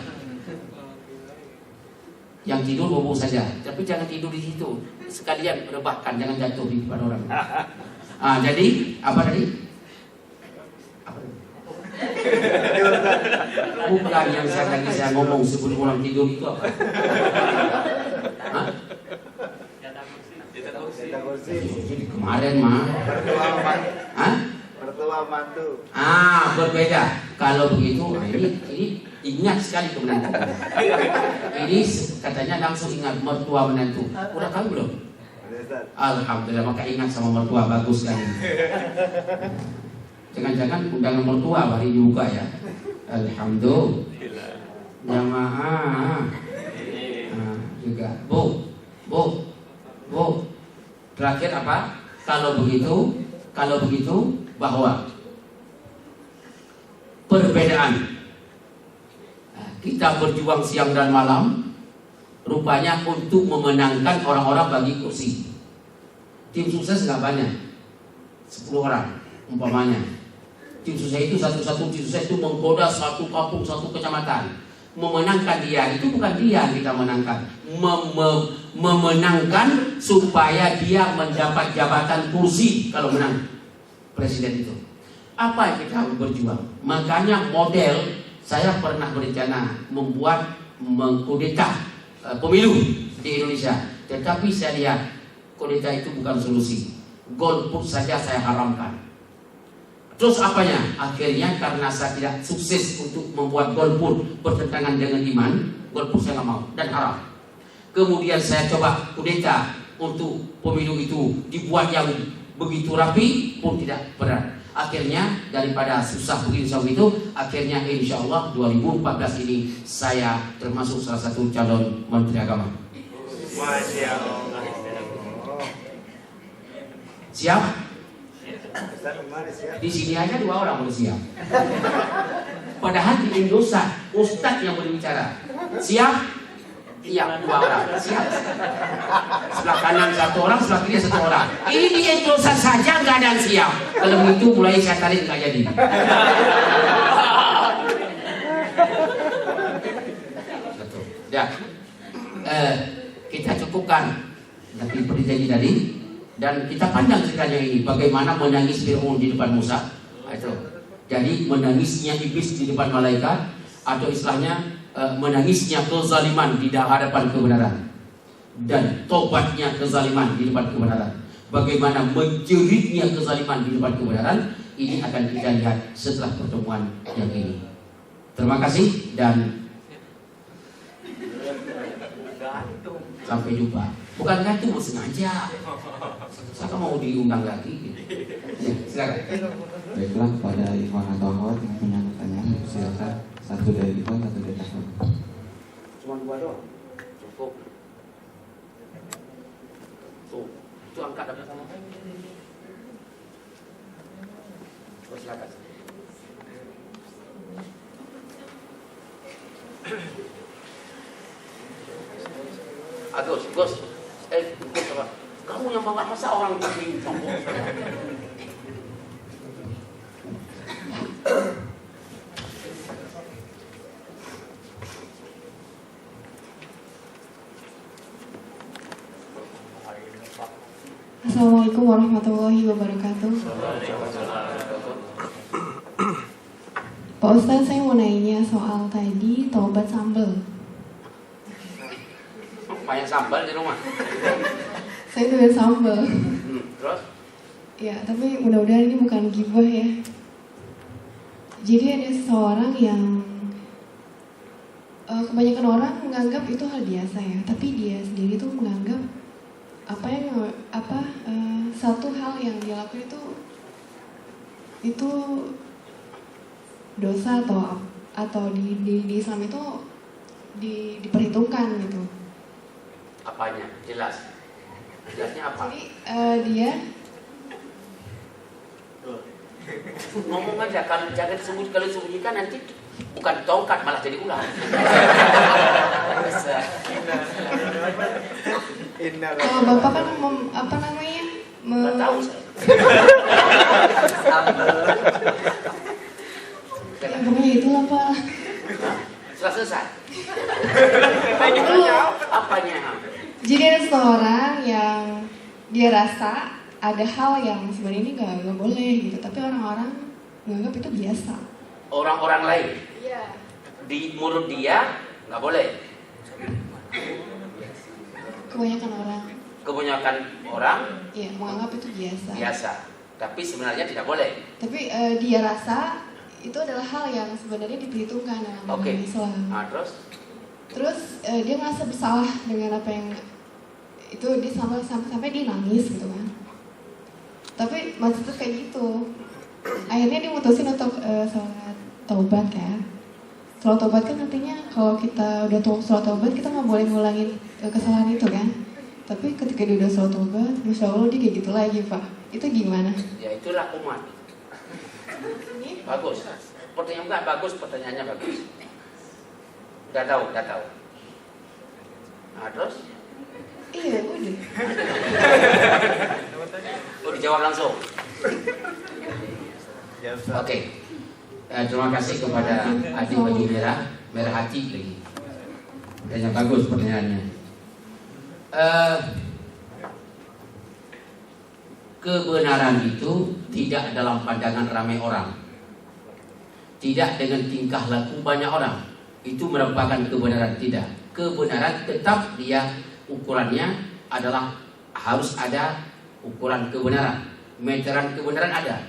Yang tidur bobo saja, tapi jangan tidur di situ. Sekalian rebahkan, jangan jatuh di depan orang. Jadi apa tadi? Bukan yang saya ngomong sebelum orang tidur itu apa? Jadi kemarin mah.
Mertua mantu.
Berbeda. Kalau begitu, ini ingat sekali ke menantu. Ini katanya langsung ingat mertua menantu. Udah tahu belum? Alhamdulillah, maka ingat sama mertua, bagus sekali. Jangan-jangan undangan mertua hari dibuka ya. Alhamdulillah. Jamaah. Juga. Bu. Terakhir apa? Kalau begitu bahwa perbedaan kita berjuang siang dan malam rupanya untuk memenangkan orang-orang bagi kursi. Tim sukses nggak banyak, 10 orang umpamanya. Tim sukses itu satu tim sukses itu menggoda satu kampung, satu kecamatan. Memenangkan dia itu bukan dia yang kita menangkan, memenangkan supaya dia mendapat jabatan kursi kalau menang presiden itu. Apa yang kita harus berjuang? Makanya model saya pernah berencana membuat mengkudeta pemilu di Indonesia, tetapi saya lihat kudeta itu bukan solusi. Golput saja saya haramkan. Terus apanya? Akhirnya karena saya tidak sukses untuk membuat golput bertentangan dengan iman, golput saya nggak mau dan haram. Kemudian saya coba kudeta untuk pemilu itu dibuat yang begitu rapi pun tidak berat. Akhirnya daripada susah begitu, akhirnya insya Allah 2014 ini saya termasuk salah satu calon Menteri Agama. Siap? Di sini aja 2 orang udah siap. Padahal di Indosat Ustadz yang berbicara. Siap? Iya, 2 orang. Siap. Sebelah kanan 1 orang, sebelah kiri 1 orang. Ini di Indosat saja nggak ada yang siap. Kalau begitu mulai saya tarik nggak jadi. Ya, kita cukupkan. Tapi seperti janji tadi. Dan kita pandang ceritanya ini, bagaimana menangis Fir'aun di depan Musa. Itu. Jadi menangisnya iblis di depan malaikat, atau istilahnya menangisnya kezaliman di hadapan kebenaran, dan tobatnya kezaliman di depan kebenaran. Bagaimana menjeritnya kezaliman di depan kebenaran, ini akan kita lihat setelah pertemuan yang ini. Terima kasih dan sampai jumpa. Bukan gantung, sengaja. Saya mau diundang lagi. Ya, silakan.
Baiklah, kepada Ikhwan atau akhwat yang punya pertanyaan, silakan. 1 dari Ikhwan, 1 dari akhwat.
Cuma 2 doang. Cukup. Tuh, itu angkat apa sama? Silakan. Gus, apa? Kamu yang bawa, masa orang begini campur?
Assalamualaikum warahmatullahi wabarakatuh. Pak Ustadz, saya mau nanya soal tadi tobat sambal.
Banyak sambal di rumah.
Saya doyan sambal.
Terus?
Ya, tapi mudah-mudahan ini bukan gibah ya. Jadi ada seseorang yang kebanyakan orang menganggap itu hal biasa ya, tapi dia sendiri tuh menganggap satu hal yang dia lakukan itu dosa atau di Islam itu diperhitungkan gitu.
Apanya? Jelasnya apa?
Jadi dia
ngomong aja, kalau jangan sembunyikan nanti bukan tongkat malah jadi ular.
Bapak kan
Nggak tahu saya.
Ya, pokoknya itulah Pak.
Sudah selesai.
Itu,
Apanya?
jadi ada seseorang yang dia rasa ada hal yang sebenarnya ini nggak boleh gitu, tapi orang-orang menganggap itu biasa.
Orang-orang lain.
Iya.
Di menurut dia nggak boleh.
Kebanyakan orang,
Iya,
menganggap itu biasa.
biasa. Tapi sebenarnya tidak boleh.
Tapi dia rasa itu adalah hal yang sebenarnya diperhitungkan dalam
Oke.
agama Islam.
Nah,
Terus dia merasa bersalah dengan apa yang itu, dia sampai dia nangis gitu kan. Tapi maksudnya kayak gitu. Akhirnya dia mutusin untuk sholat taubat kan. Sholat taubat kan artinya kalau kita udah sholat taubat kita nggak boleh ngulangin kesalahan itu kan. Tapi ketika dia udah sholat taubat, Masya Allah dia kayak gitu lagi Pak. Itu gimana?
ya itulah umat. Bagus. Pertanyaan enggak bagus, pertanyaannya bagus. Udah tahu. Nah, terus?
Iya udah.
Oh, dijawab langsung. Oke. Terima kasih kepada adik baju merah hati lagi. Yang bagus pertanyaannya. Kebenaran itu tidak dalam pandangan ramai orang, tidak dengan tingkah laku banyak orang. Itu merupakan kebenaran, tidak. Kebenaran tetap dia ukurannya adalah harus ada ukuran kebenaran. Meteran kebenaran ada.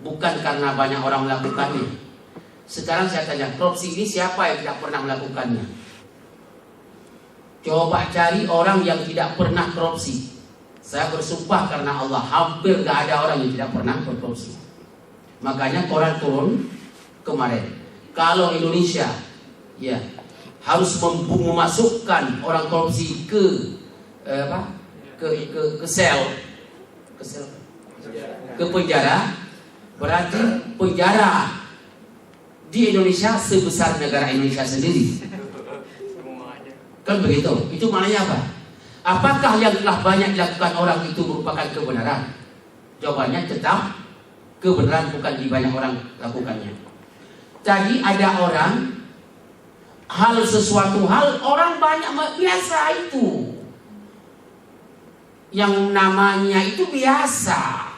Bukan karena banyak orang melakukannya. Sekarang saya tanya, korupsi ini siapa yang tidak pernah melakukannya? Coba cari orang yang tidak pernah korupsi. Saya bersumpah karena Allah, hampir gak ada orang yang tidak pernah berkorupsi. Makanya Quran turun kemarin. Kalau Indonesia ya harus memasukkan orang korupsi ke sel, ke penjara, berarti penjara di Indonesia sebesar negara Indonesia sendiri. Kan begitu? Itu maknanya apa? Apakah yang telah banyak dilakukan orang itu merupakan kebenaran? Jawabannya tetap kebenaran, bukan di banyak orang lakukannya. Tadi ada orang sesuatu hal orang banyak biasa itu. Yang namanya itu biasa.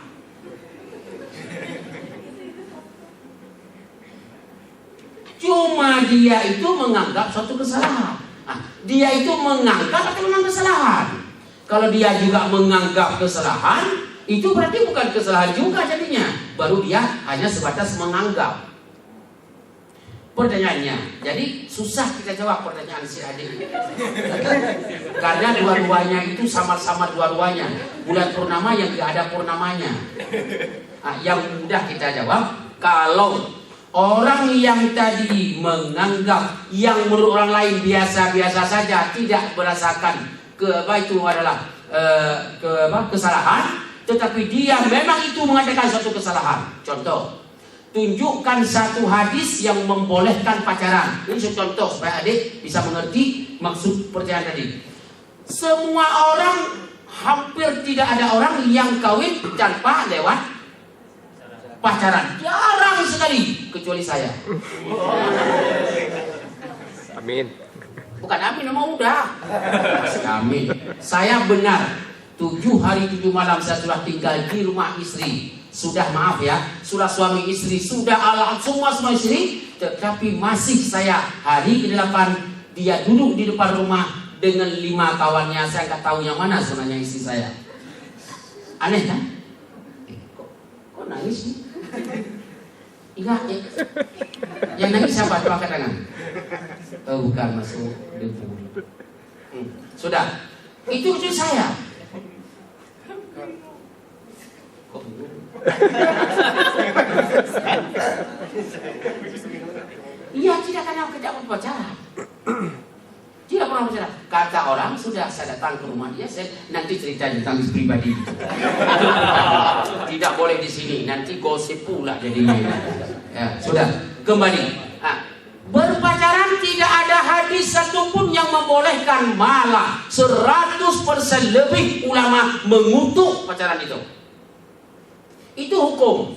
Cuma dia itu menganggap suatu kesalahan. Dia itu menganggap atau memang kesalahan. Kalau dia juga menganggap kesalahan, itu berarti bukan kesalahan juga jadinya. Baru dia hanya sebatas menganggap. Pertanyaannya, jadi susah kita jawab pertanyaan si adik. Karena dua-duanya itu sama-sama dua-duanya. Bulan purnama yang tidak ada purnamanya. Yang mudah kita jawab, kalau orang yang tadi menganggap yang menurut orang lain biasa-biasa saja, tidak merasakan itu adalah kesalahan, tetapi dia memang itu mengadakan suatu kesalahan. Contoh, tunjukkan satu hadis yang membolehkan pacaran. Ini contoh supaya adik bisa mengerti maksud pertanyaan tadi. Semua orang, hampir tidak ada orang yang kawin tanpa lewat pacaran. Jarang sekali, kecuali saya.
Amin.
Bukan amin, memang udah. Amin. Saya benar 7 hari 7 malam saya sudah tinggal di rumah istri. Sudah maaf ya, sudah suami istri, sudah alat semua istri, tetapi masih saya hari ke-8 dia duduk di depan rumah dengan 5 kawannya. Saya nggak tahu yang mana sebenarnya istri saya. Aneh kan? Kok nangis nih? Ingat ya? Yang nangis siapa? Coba angkat tangan. Oh, bukan, masuk debu. Sudah. Itu saya. Iya, tidak pacaran. Tidak pernah pacaran. Kata orang, sudah saya datang ke rumah dia, saya nanti cerita tentang pribadi. Tidak boleh di sini, nanti gosip pula jadinya. Ya, sudah, kembali. Berpacaran tidak ada hadis satupun yang membolehkan diperbolehkan, malah 100% lebih ulama mengutuk pacaran itu. Itu hukum.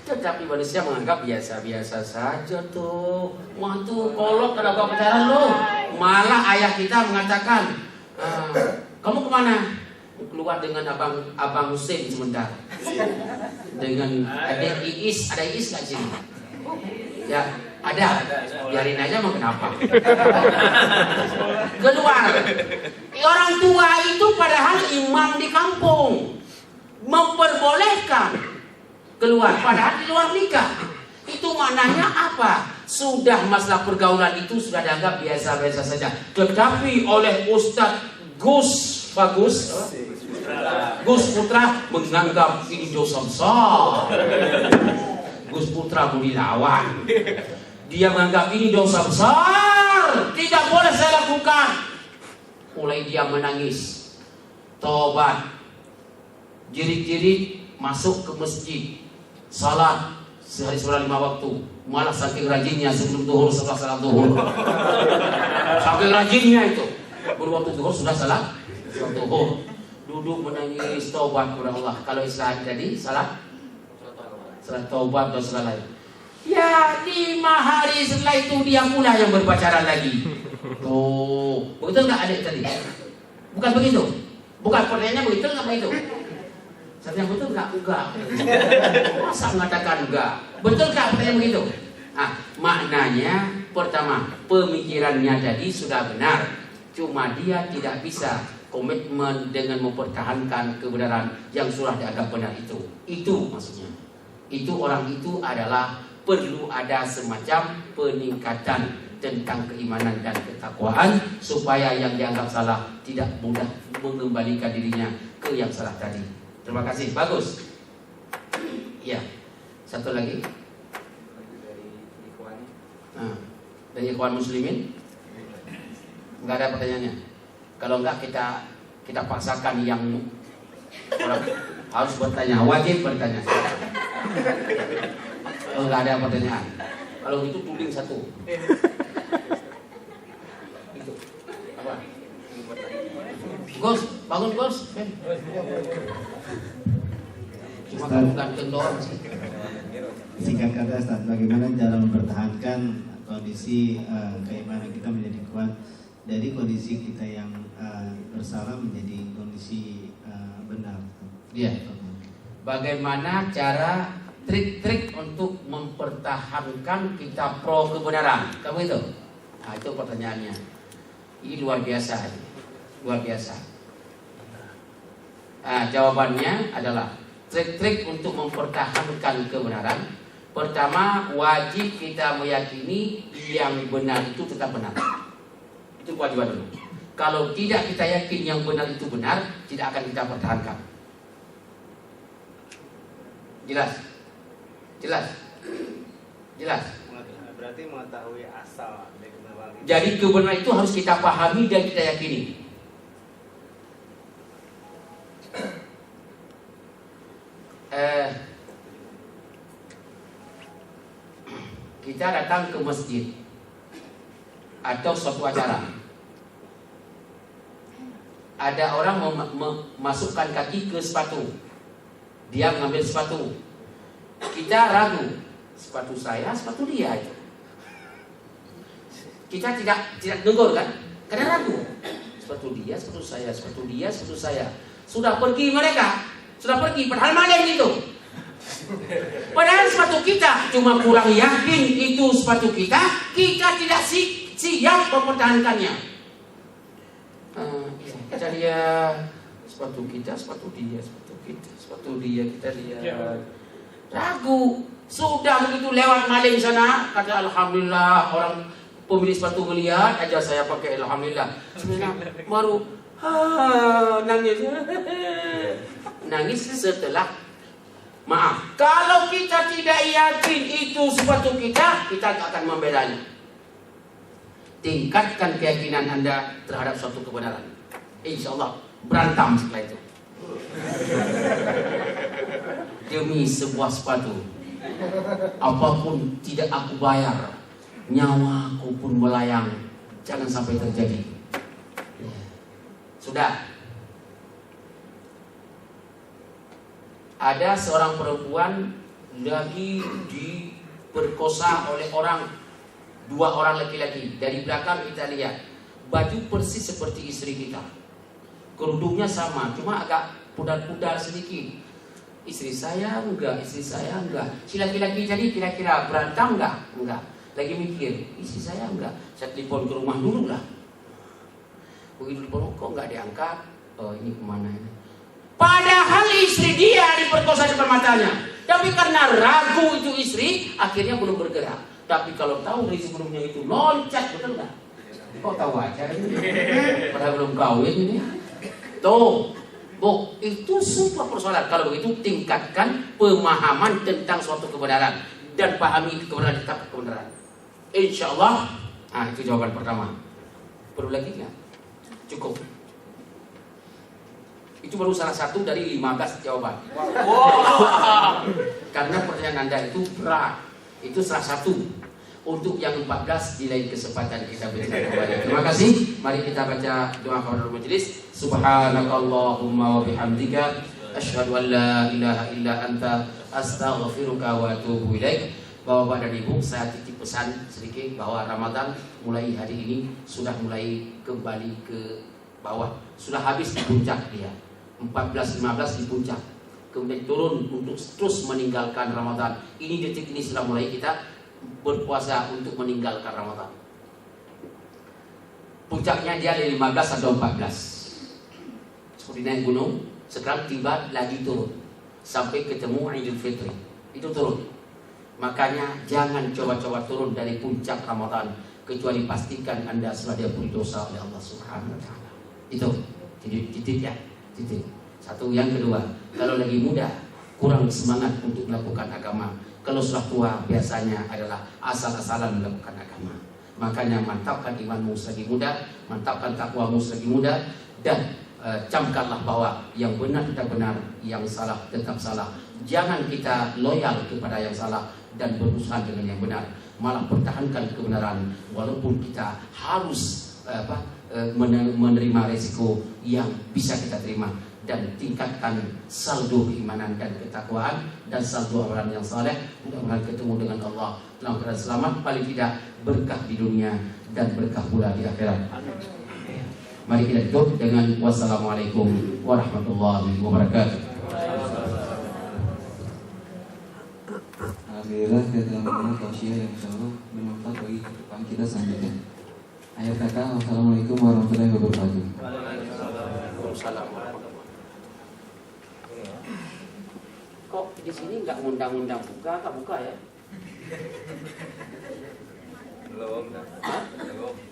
Tetapi manusia menganggap biasa-biasa saja tuh. Wah tuh kolot kenapa pacaran lo? Malah ayah kita mengatakan, kamu kemana? Keluar dengan abang Husin sebentar. Dengan adik Iis, ada Iis nggak sini? Ya ada. Biarin aja mau kenapa? Keluar. Orang tua itu padahal imam di kampung memperbolehkan keluar, padahal di luar nikah. Itu maknanya apa? Sudah masalah pergaulan itu sudah dianggap biasa-biasa saja. Tetapi oleh Ustadz Gus Putra menganggap ini dosa besar. Gus Putra Budilawan, dia menganggap ini dosa besar, tidak boleh saya lakukan. Mulai dia menangis, tobat, jerit-jerit masuk ke masjid, salat sehari sholat 5 waktu. Malah saking rajinnya sebelum zuhur, setelah salat zuhur. Saking rajinnya itu, berwaktu zuhur sudah salat zuhur. Duduk menangis, taubat kepada Allah. Kalau Islam tadi salat taubat dan segala lain. Ya 5 hari setelah itu dia pula yang berpacaran lagi. Tuh, betul nggak adik tadi? Bukan begitu? Bukan pertanyaannya begitu nggak begitu? Saya yang betul nggak? Enggak. Masa mengatakan enggak? Betul nggak pertanyaan begitu? Maknanya pertama, pemikirannya tadi sudah benar, cuma dia tidak bisa komitmen dengan mempertahankan kebenaran yang sudah dianggap benar itu. Itu maksudnya. Itu orang itu adalah perlu ada semacam peningkatan tentang keimanan dan ketakwaan supaya yang dianggap salah tidak mudah mengembalikan dirinya ke yang salah tadi. Terima kasih, bagus. Ya, satu lagi. Dari Ikhwan Muslimin, nggak ada pertanyaannya. Kalau enggak kita paksakan yang orang harus bertanya, wajib bertanya. Kalau nggak ada pertanyaan, kalau itu tuling satu. Itu apa? Gus, bangun Gus. Cuma kamu ganteng doang sih.
Singkat kata Ustaz, bagaimana cara mempertahankan kondisi keimanan kita menjadi kuat dari kondisi kita yang bersalah menjadi kondisi benar.
Iya. Bagaimana cara trik-trik untuk mempertahankan kita pro kebenaran? Kamu itu? Nah, itu pertanyaannya. Ini luar biasa. Luar biasa. Jawabannya adalah trik-trik untuk mempertahankan kebenaran. Pertama, wajib kita meyakini yang benar itu tetap benar. Itu kewajiban dulu. Kalau tidak kita yakin yang benar itu benar, tidak akan kita pertahankan. Jelas?
Berarti mengetahui asal dari kebenaran.
Jadi kebenaran itu harus kita pahami dan kita yakini. Kita datang ke masjid atau suatu acara, ada orang memasukkan kaki ke sepatu, dia mengambil sepatu, kita ragu, sepatu saya, sepatu dia itu. Kita tidak negur kan, karena ragu, sepatu dia, sepatu saya, sepatu dia, sepatu saya. Sudah pergi mereka, padahal malam itu. Padahal sepatu kita, cuma kurang yakin itu sepatu kita tidak siap mempertahankannya. Kita lihat sepatu kita, sepatu dia, sepatu kita, sepatu dia, kita lihat. Ragu, sudah begitu lewat maling sana, kata alhamdulillah, orang pemilik sepatu melihat aja saya pakai alhamdulillah. Sebenarnya baru nangis setelah maaf. Kalau kita tidak yakin itu sepatu kita tak akan membelanya. Tingkatkan keyakinan Anda terhadap suatu kebenaran. Insya Allah berantem setelah itu. Demi sebuah sepatu, apapun tidak aku bayar, nyawaku pun melayang. Jangan sampai terjadi. Sudah. Ada seorang perempuan lagi diperkosa oleh dua orang laki-laki. Dari belakang kita lihat baju persis seperti istri kita, kerudungnya sama, cuma agak pudar-pudar sedikit. Istri saya enggak. Si laki-laki tadi kira-kira berantem enggak. Lagi mikir, istri saya enggak. Saya telepon ke rumah dulu lah. Begitu telepon, kok enggak diangkat? Oh, ini kemana ini? Padahal istri dia diperkosa depan matanya. Tapi karena ragu itu istri, akhirnya belum bergerak. Tapi kalau tahu dari sebelumnya itu loncat, betul nggak? Kok tahu aja ini? Padahal belum kawin ini. Tuh, Bu, itu semua persoalan. Kalau begitu tingkatkan pemahaman tentang suatu kebenaran dan pahami kebenaran, tetap kebenaran. Insya Allah. Nah, itu jawaban pertama. Perlu lagi nggak? Cukup. Itu baru salah satu dari 15 jawaban. Wow. Karena pertanyaan Anda itu berat. Itu salah satu. Untuk yang 14 di lain kesempatan kita berikan kembali. Terima kasih. Mari kita baca doa kepada majelis. Subhanakallahumma wa bihamdika asyhadu an la ilaha illa anta astaghfiruka wa atubu ilaik. Bapak dan Ibu, saya titip pesan sedikit bahwa Ramadan mulai hari ini sudah mulai kembali ke bawah. Sudah habis di puncak dia. 14-15 di puncak, kemudian turun untuk terus meninggalkan Ramadan. Ini detik ini sudah mulai kita berpuasa untuk meninggalkan Ramadan. Puncaknya dia dari 15 atau 14 seperti naik gunung. Sekarang tiba lagi turun sampai ketemu Idul Fitri, itu turun. Makanya jangan coba-coba turun dari puncak Ramadan kecuali pastikan Anda sudah diampuni dosa oleh Allah Subhanahu wa taala. Itu titik ya. Titik. Satu. Yang kedua, kalau lagi muda kurang semangat untuk melakukan agama. Kalau sudah tua biasanya adalah asal-asalan melakukan agama. Makanya mantapkan imanmu selagi muda, mantapkan takwamu selagi muda, dan camkanlah bahwa yang benar tetap benar, yang salah tetap salah. Jangan kita loyal kepada yang salah dan berusaha dengan yang benar, malah pertahankan kebenaran walaupun kita harus menerima resiko yang bisa kita terima. Dan tingkatkan saldo keimanan dan ketakwaan dan saldo amalan yang saleh. Mudah-mudahan ketemu dengan Allah dalam keadaan selamat, paling tidak berkah di dunia dan berkah pula di akhirat. Mari kita tutup dengan wassalamualaikum warahmatullahi wabarakatuh.
Alhamdulillah kita telah mendengar tausiah yang insyaallah bermanfaat bagi kehidupan kita selanjutnya. Akhir kata, wassalamualaikum warahmatullahi wabarakatuh.
Waalaikumsalam. Kok di sini nggak ngundang-undang buka ya?
Belum.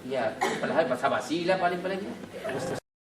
Iya, padahal basa-basi lah paling-palingnya.